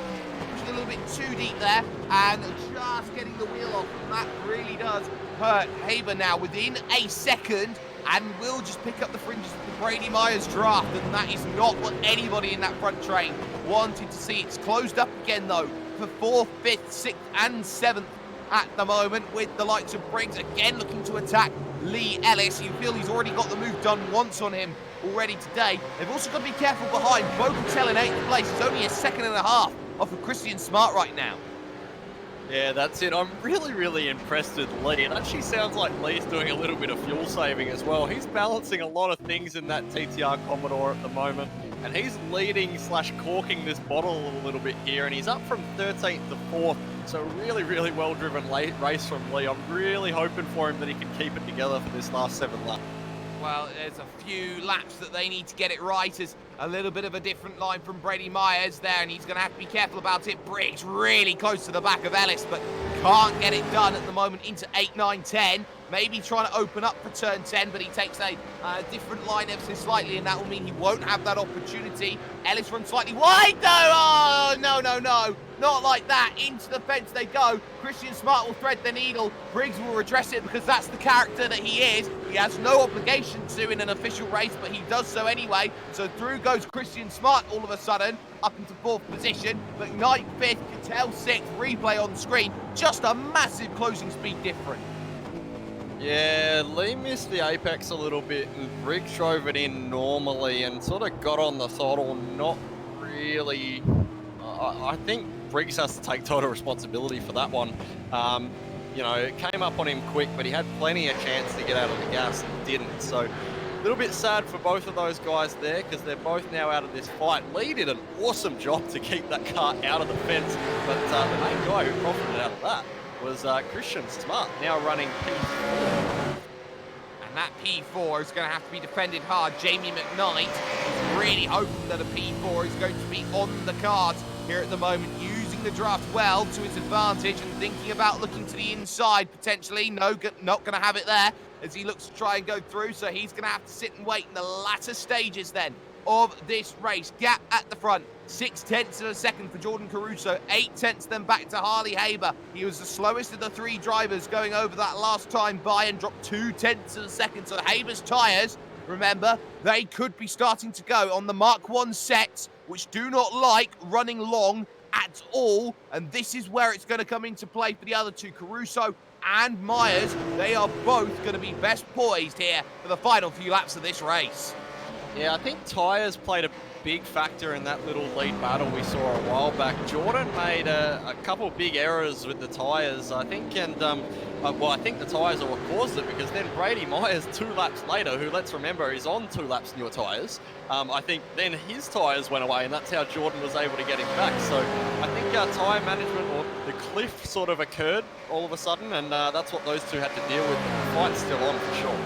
pushing a little bit too deep there, and just getting the wheel off, and that really does hurt Hebert now within a second, and will just pick up the fringes of the Brady Myers draft, and that is not what anybody in that front train wanted to see. It's closed up again, though, for 4th, 5th, 6th and 7th at the moment, with the likes of Briggs again looking to attack Lee Ellis. You feel he's already got the move done once on him already today. They've also got to be careful behind. Bogatel in 8th place is only a second and a half off of Christian Smart right now. Yeah, that's it. I'm really impressed with Lee. It actually sounds like Lee's doing a little bit of fuel saving as well. He's balancing a lot of things in that TTR Commodore at the moment, and he's leading / corking this bottle a little bit here, and he's up from 13th to 4th. So really well driven race from Lee. I'm really hoping for him that he can keep it together for this last 7 laps. Well, there's a few laps that they need to get it right. As a little bit of a different line from Brady Myers there, and he's going to have to be careful about it. Briggs really close to the back of Ellis, but can't get it done at the moment into 8, 9, 10. Maybe trying to open up for turn 10, but he takes a different line ever so slightly, and that will mean he won't have that opportunity. Ellis runs slightly wide, though. Oh, no, no, no. Not like that. Into the fence they go. Christian Smart will thread the needle. Briggs will redress it because that's the character that he is. He has no obligation to in an official race, but he does so anyway. So through goes Christian Smart all of a sudden, up into 4th position. McKnight 5th, Cattell 6th, replay on the screen. Just a massive closing speed difference. Yeah, Lee missed the apex a little bit, and Briggs drove it in normally and sort of got on the throttle, not really. I think Briggs has to take total responsibility for that one. You know, it came up on him quick, but he had plenty of chance to get out of the gas and didn't. So a little bit sad for both of those guys there because they're both now out of this fight. Lee did an awesome job to keep that car out of the fence, but the main guy who profited out of that was Christian Smart, now running P4. And that P4 is going to have to be defended hard. Jamie McKnight is really hoping that a P4 is going to be on the cards here at the moment, using the draft well to his advantage and thinking about looking to the inside potentially. No, not going to have it there as he looks to try and go through, so he's going to have to sit and wait in the latter stages then of this race. Gap at the front, 0.6 of a second for Jordan Caruso, 0.8 then back to Harley Hebert. He was the slowest of the 3 drivers going over that last time by and dropped 0.2 of a second. So Hebert's tyres, remember, they could be starting to go on the Mark 1 sets, which do not like running long at all. And this is where it's going to come into play for the other two, Caruso and Myers. They are both going to be best poised here for the final few laps of this race. Yeah, I think tyres played a big factor in that little lead battle we saw a while back. Jordan made a couple big errors with the tyres, I think, and well, I think the tyres are what caused it, because then Brady Myers 2 laps later, who, let's remember, is on 2 laps newer tyres, I think then his tyres went away, and that's how Jordan was able to get him back. So I think tyre management, or the cliff, sort of occurred all of a sudden, and that's what those two had to deal with. The fight's still on for sure.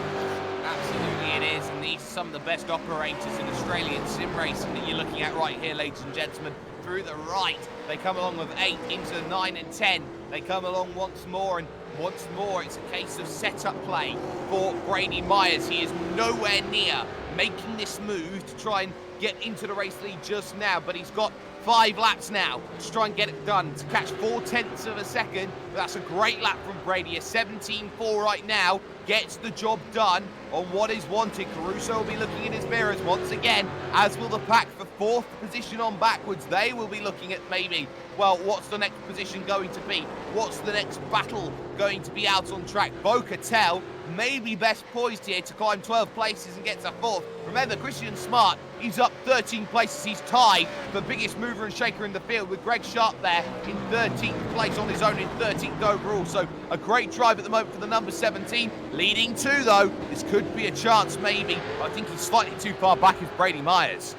Absolutely it is, and these are some of the best operators in Australian sim racing that you're looking at right here, ladies and gentlemen. Through the right, they come along with 8 into 9 and 10. They come along once more, and once more it's a case of setup play for Brady Myers. He is nowhere near making this move to try and get into the race lead just now, but he's got 5 laps now to try and get it done, to catch 0.4 of a second. That's a great lap from Brady. A 17.4 right now gets the job done on what is wanted. Caruso will be looking in his mirrors once again, as will the pack for 4th position on backwards. They will be looking at maybe, well, what's the next position going to be? What's the next battle going to be out on track? Cattell may be best poised here to climb 12 places and get to 4th. Remember, Christian Smart, he's up 13 places. He's tied for biggest mover and shaker in the field with Greg Sharp there in 13th place on his own, in 13th overall. So a great drive at the moment for the number 17. Leading 2, though, this could be a chance maybe. I think he's slightly too far back as Brady Myers.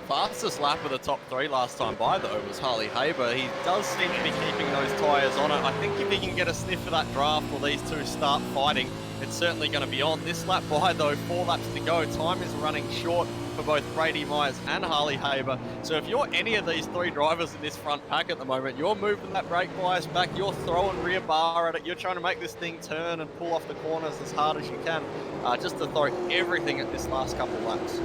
Fastest lap of the top 3 last time by, though, was Harley Hebert. He does seem to be keeping those tyres on it. I think if he can get a sniff of that draft or these two start fighting, it's certainly going to be on. This lap by, though, 4 laps to go. Time is running short for both Brady Myers and Harley Hebert. So if you're any of these 3 drivers in this front pack at the moment, you're moving that brake bias back, you're throwing rear bar at it, you're trying to make this thing turn and pull off the corners as hard as you can, just to throw everything at this last couple of laps.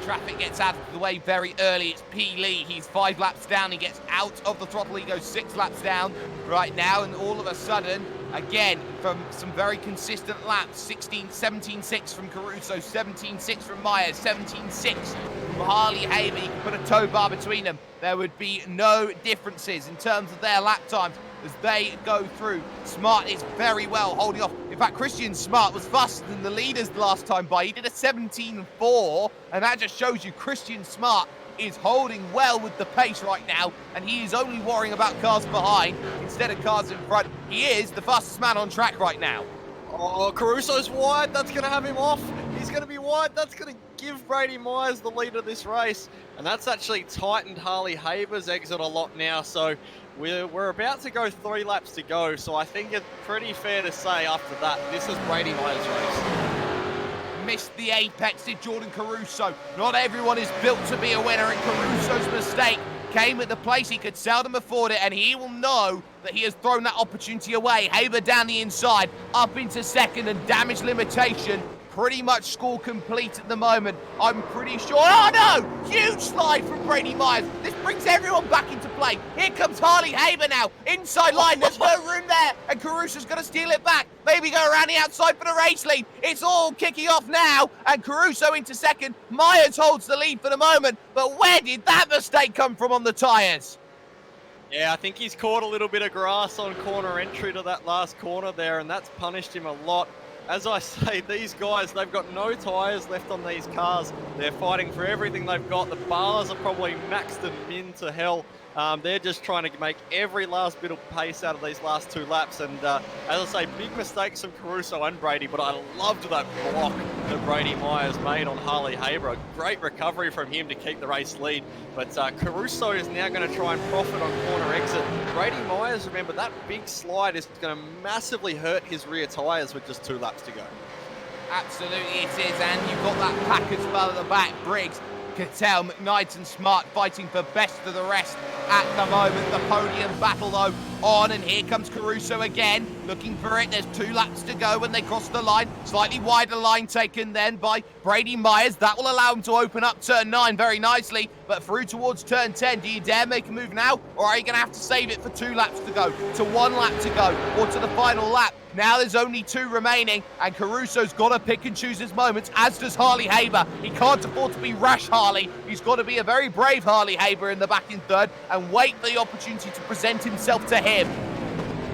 Traffic gets out of the way very early. It's P. Lee. He's 5 laps down. He gets out of the throttle. He goes 6 laps down right now. And all of a sudden, again, from some very consistent laps, 17.6 from Caruso, 17.6 from Myers, 17.6 from Harley Hebert. You can put a tow bar between them. There would be no differences in terms of their lap times as they go through. Smart is very well holding off. In fact, Christian Smart was faster than the leaders last time by. He did a 17.4, and that just shows you Christian Smart is holding well with the pace right now, and he is only worrying about cars behind instead of cars in front. He is the fastest man on track right now. Oh, Caruso's wide. That's going to have him off. He's going to be wide. That's going to give Brady Myers the lead of this race. And that's actually tightened Harley Hebert's exit a lot now. So we're about to go 3 laps to go. So I think it's pretty fair to say after that, this is Brady Myers' race. missed the apex, did Jordan Caruso. Not everyone is built to be a winner, and Caruso's mistake came at the place he could seldom afford it, and he will know that he has thrown that opportunity away. Hebert down the inside, up into second, and damage limitation pretty much score complete at the moment. I'm pretty sure. Oh no! Huge slide from Brady Myers. This brings everyone back into play. Here comes Harley Hebert now. Inside line, there's no room there, and Caruso's going to steal it back. Maybe go around the outside for the race lead. It's all kicking off now, and Caruso into second. Myers holds the lead for the moment, but where did that mistake come from on the tyres? Yeah, I think he's caught a little bit of grass on corner entry to that last corner there, and that's punished him a lot. As I say, these guys, they've got no tyres left on these cars. They're fighting for everything they've got. The bars are probably maxed and min to hell. They're just trying to make every last bit of pace out of these last 2 laps. And as I say, big mistakes from Caruso and Brady, but I loved that block that Brady Myers made on Harley Hebert. Great recovery from him to keep the race lead. But Caruso is now going to try and profit on corner exit. Brady Myers, remember, that big slide is going to massively hurt his rear tyres with just 2 laps to go. Absolutely it is, and you've got that pack as well at the back. Briggs, Cattell, McKnight and Smart fighting for best of the rest at the moment. The podium battle though on, and here comes Caruso again, looking for it. There's 2 laps to go when they cross the line. Slightly wider line taken then by Brady Myers. That will allow him to open up turn 9 very nicely, but through towards turn 10. Do you dare make a move now, or are you going to have to save it for 2 laps to go, to 1 lap to go, or to the final lap? Now there's only 2 remaining, and Caruso's got to pick and choose his moments, as does Harley Hebert. He can't afford to be rash Harley. He's got to be a very brave Harley Hebert in the back in third and wait for the opportunity to present himself to him.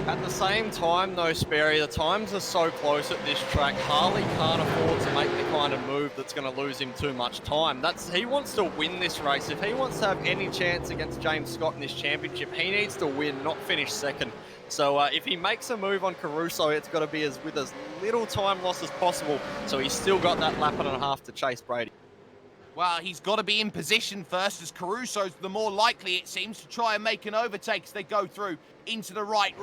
At the same time, though, Sperry, the times are so close at this track. Harley can't afford to make the kind of move that's going to lose him too much time. He wants to win this race. If he wants to have any chance against James Scott in this championship, he needs to win, not finish second. So if he makes a move on Caruso, it's got to be with as little time loss as possible. So he's still got that lap and a half to chase Brady. Well, he's got to be in position first, as Caruso's the more likely, it seems, to try and make an overtake as they go through into the right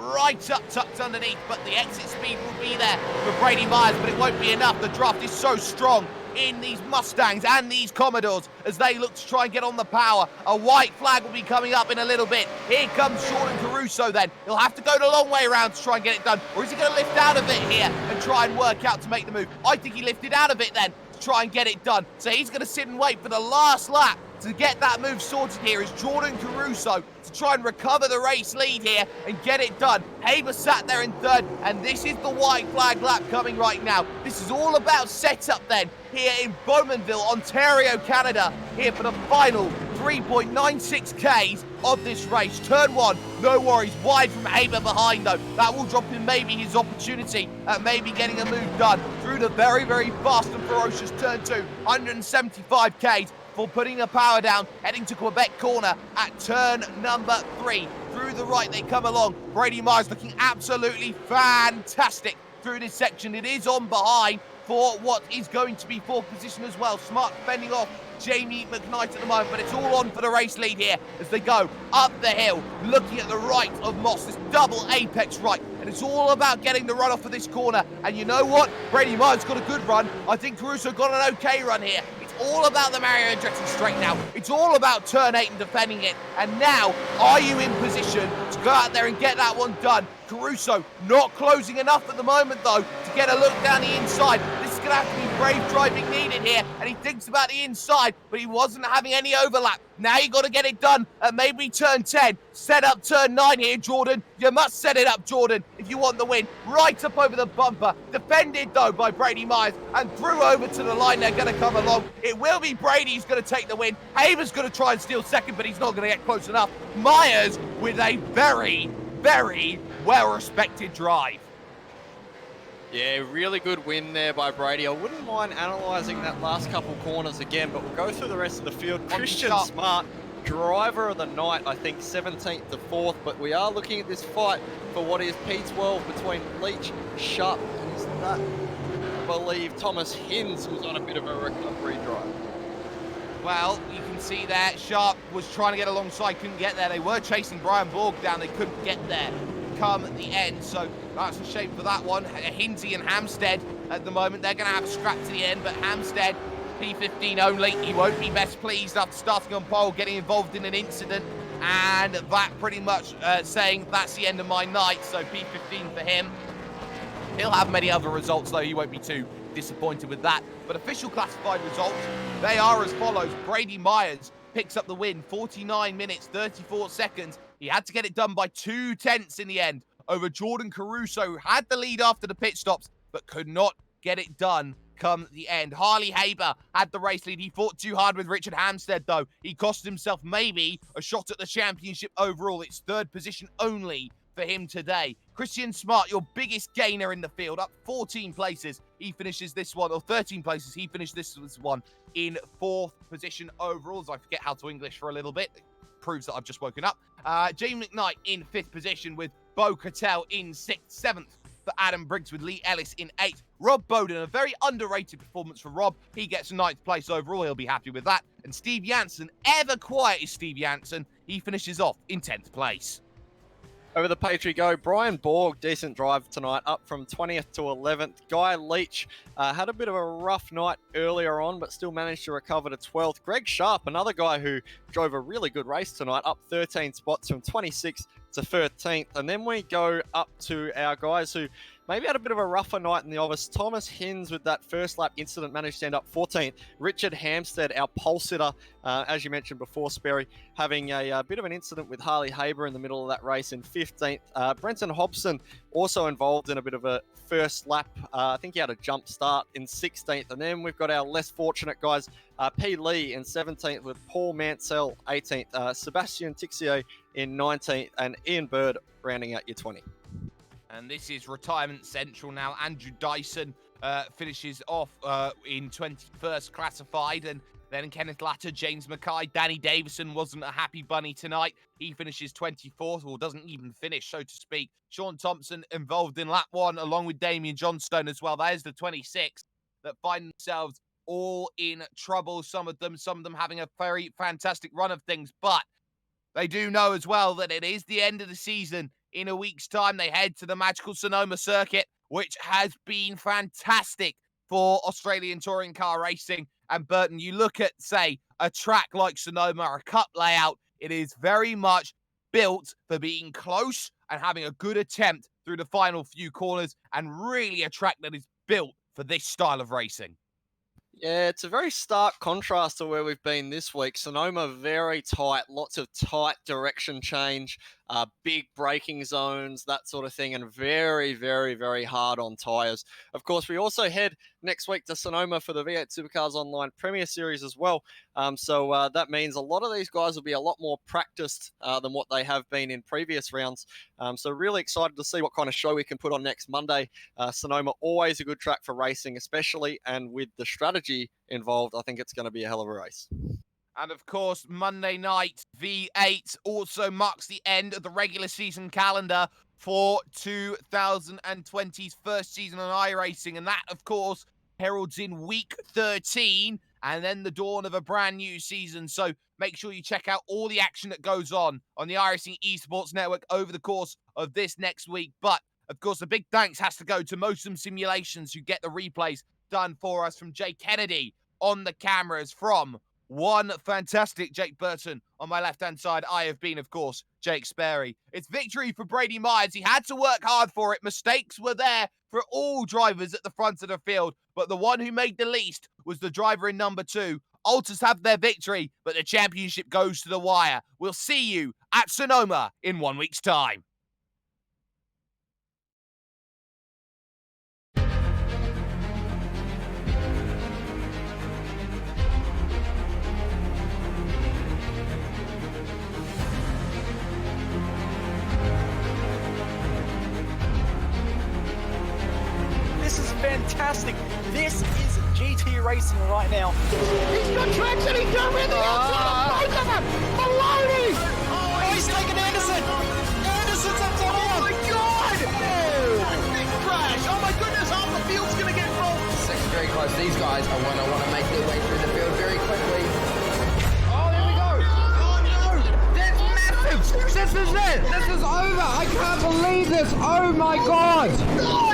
up, tucked underneath, but the exit speed will be there for Brady Myers, but it won't be enough. The draft is so strong in these Mustangs and these Commodores as they look to try and get on the power. A white flag will be coming up in a little bit. Here comes Jordan Caruso then. He'll have to go the long way around to try and get it done, or is he going to lift out of it here and try and work out to make the move? I think he lifted out of it then to try and get it done. So he's going to sit and wait for the last lap to get that move sorted. Here is Jordan Caruso to try and recover the race lead here and get it done. Hebert sat there in third, and this is the white flag lap coming right now. This is all about setup then here in Bowmanville, Ontario, Canada, here for the final 3.96 Ks of this race. Turn 1, no worries, wide from Hebert behind though. That will drop him maybe his opportunity at maybe getting a move done through the very, very fast and ferocious turn 2, 175 Ks. For putting the power down, heading to Quebec corner at turn number 3. Through the right they come along. Brady Myers looking absolutely fantastic through this section. It is on behind for what is going to be 4th position as well. Smart fending off Jamie McKnight at the moment, but it's all on for the race lead here as they go up the hill, looking at the right of Moss, this double apex right, and it's all about getting the run off of this corner. And you know what? Brady Myers got a good run. I think Caruso got an okay run here. All about the Mario Andretti straight now. It's all about turn 8 and defending it. And now, are you in position to go out there and get that one done? Caruso not closing enough at the moment though to get a look down the inside. This is going to have to be brave driving needed here, and he thinks about the inside, but he wasn't having any overlap. Now you got to get it done at maybe turn 10. Set up turn 9 here, Jordan. You must set it up, Jordan, if you want the win. Right up over the bumper. Defended, though, by Brady Myers, and through over to the line. They're going to come along. It will be Brady who's going to take the win. Hebert's going to try and steal second, but he's not going to get close enough. Myers with a very, very well-respected drive. Yeah, really good win there by Brady. I wouldn't mind analysing that last couple corners again, but we'll go through the rest of the field. Christian Smart, driver of the night, I think 17th to 4th, but we are looking at this fight for what is P12 between Leach, Sharp, and is that, I believe, Thomas Hinds, who's on a bit of a recovery drive. Well, you can see there, Sharp was trying to get alongside, couldn't get there. They were chasing Brian Borg down, they couldn't get there. come the end. So that's a shame for that one. Hinsey and Hampstead at the moment, they're going to have a scrap to the end, but Hampstead, P15 only. He won't be best pleased after starting on pole, getting involved in an incident, and that pretty much saying that's the end of my night. So P15 for him. He'll have many other results, though. He won't be too disappointed with that. But official classified results, they are as follows. Brady Myers picks up the win, 49 minutes, 34 seconds. He had to get it done by 2/10 in the end over Jordan Caruso, who had the lead after the pit stops, but could not get it done come the end. Harley Hebert had the race lead. He fought too hard with Richard Hampstead, though. He cost himself maybe a shot at the championship overall. It's third position only for him today. Christian Smart, your biggest gainer in the field, up 14 places. He finishes this one, or 13 places. He finished this one in fourth position overall, as I forget how to English for a little bit. It proves that I've just woken up. James McKnight in fifth position, with Bo Cattell in sixth. Seventh for Adam Briggs, with Lee Ellis in eighth. Rob Bowden, a very underrated performance from Rob. He gets ninth place overall. He'll be happy with that. And Steve Janssen, ever quiet is Steve Janssen. He finishes off in 10th place. Over the Patriot Go, Brian Borg, decent drive tonight, up from 20th to 11th. Guy Leach had a bit of a rough night earlier on, but still managed to recover to 12th. Greg Sharp, another guy who drove a really good race tonight, up 13 spots from 26th to 13th. And then we go up to our guys who maybe had a bit of a rougher night in the office. Thomas Hins, with that first lap incident, managed to end up 14th. Richard Hampstead, our pole sitter, as you mentioned before, Sperry, having a bit of an incident with Harley Hebert in the middle of that race in 15th. Brenton Hobson also involved in a bit of a first lap. I think he had a jump start in 16th. And then we've got our less fortunate guys, P. Lee in 17th, with Paul Mansell 18th, Sebastian Tixier in 19th, and Ian Bird rounding out your 20. And this is retirement central now. Andrew Dyson finishes off in 21st classified. And then Kenneth Latter, James Mackay, Danny Davison wasn't a happy bunny tonight. He finishes 24th, or doesn't even finish, so to speak. Sean Thompson involved in lap one, along with Damien Johnstone as well. There's the 26 that find themselves all in trouble. Some of them having a very fantastic run of things. But they do know as well that it is the end of the season. In a week's time, they head to the magical Sonoma circuit, which has been fantastic for Australian touring car racing. And Burton, you look at, say, a track like Sonoma, or a cup layout, it is very much built for being close and having a good attempt through the final few corners, and really a track that is built for this style of racing. Yeah, it's a very stark contrast to where we've been this week. Sonoma, very tight, lots of tight direction change, big braking zones, that sort of thing, and very, very, very hard on tyres. Of course, we also head next week to Sonoma for the V8 Supercars Online Premier Series as well. So that means a lot of these guys will be a lot more practiced than what they have been in previous rounds. So really excited to see what kind of show we can put on next Monday. Sonoma, always a good track for racing, especially, and with the strategy involved, I think it's going to be a hell of a race. And of course, Monday night, V8 also marks the end of the regular season calendar for 2020's first season on iRacing. And that, of course, heralds in week 13 and then the dawn of a brand new season. So make sure you check out all the action that goes on the iRacing Esports Network over the course of this next week. But, of course, a big thanks has to go to Motion Simulations, who get the replays done for us, from Jay Kennedy on the cameras, from one fantastic Jake Burton on my left-hand side. I have been, of course, Jake Sperry. It's victory for Brady Myers. He had to work hard for it. Mistakes were there for all drivers at the front of the field, but the one who made the least was the driver in number 2. Alters have their victory, but the championship goes to the wire. We'll see you at Sonoma in 1 week's time. This is fantastic. This is GT racing right now. He's got traction. He's got everything outside of both of them. Maloney. Oh, he's taking Anderson. Anderson's up to Oh my God! Big crash. Oh my goodness, half the field's going to get rolled. Second very close. These guys are want to make their way through the field very quickly. Oh, there we go. Oh no! That's massive. Success is it. This is over. I can't believe this. Oh my God.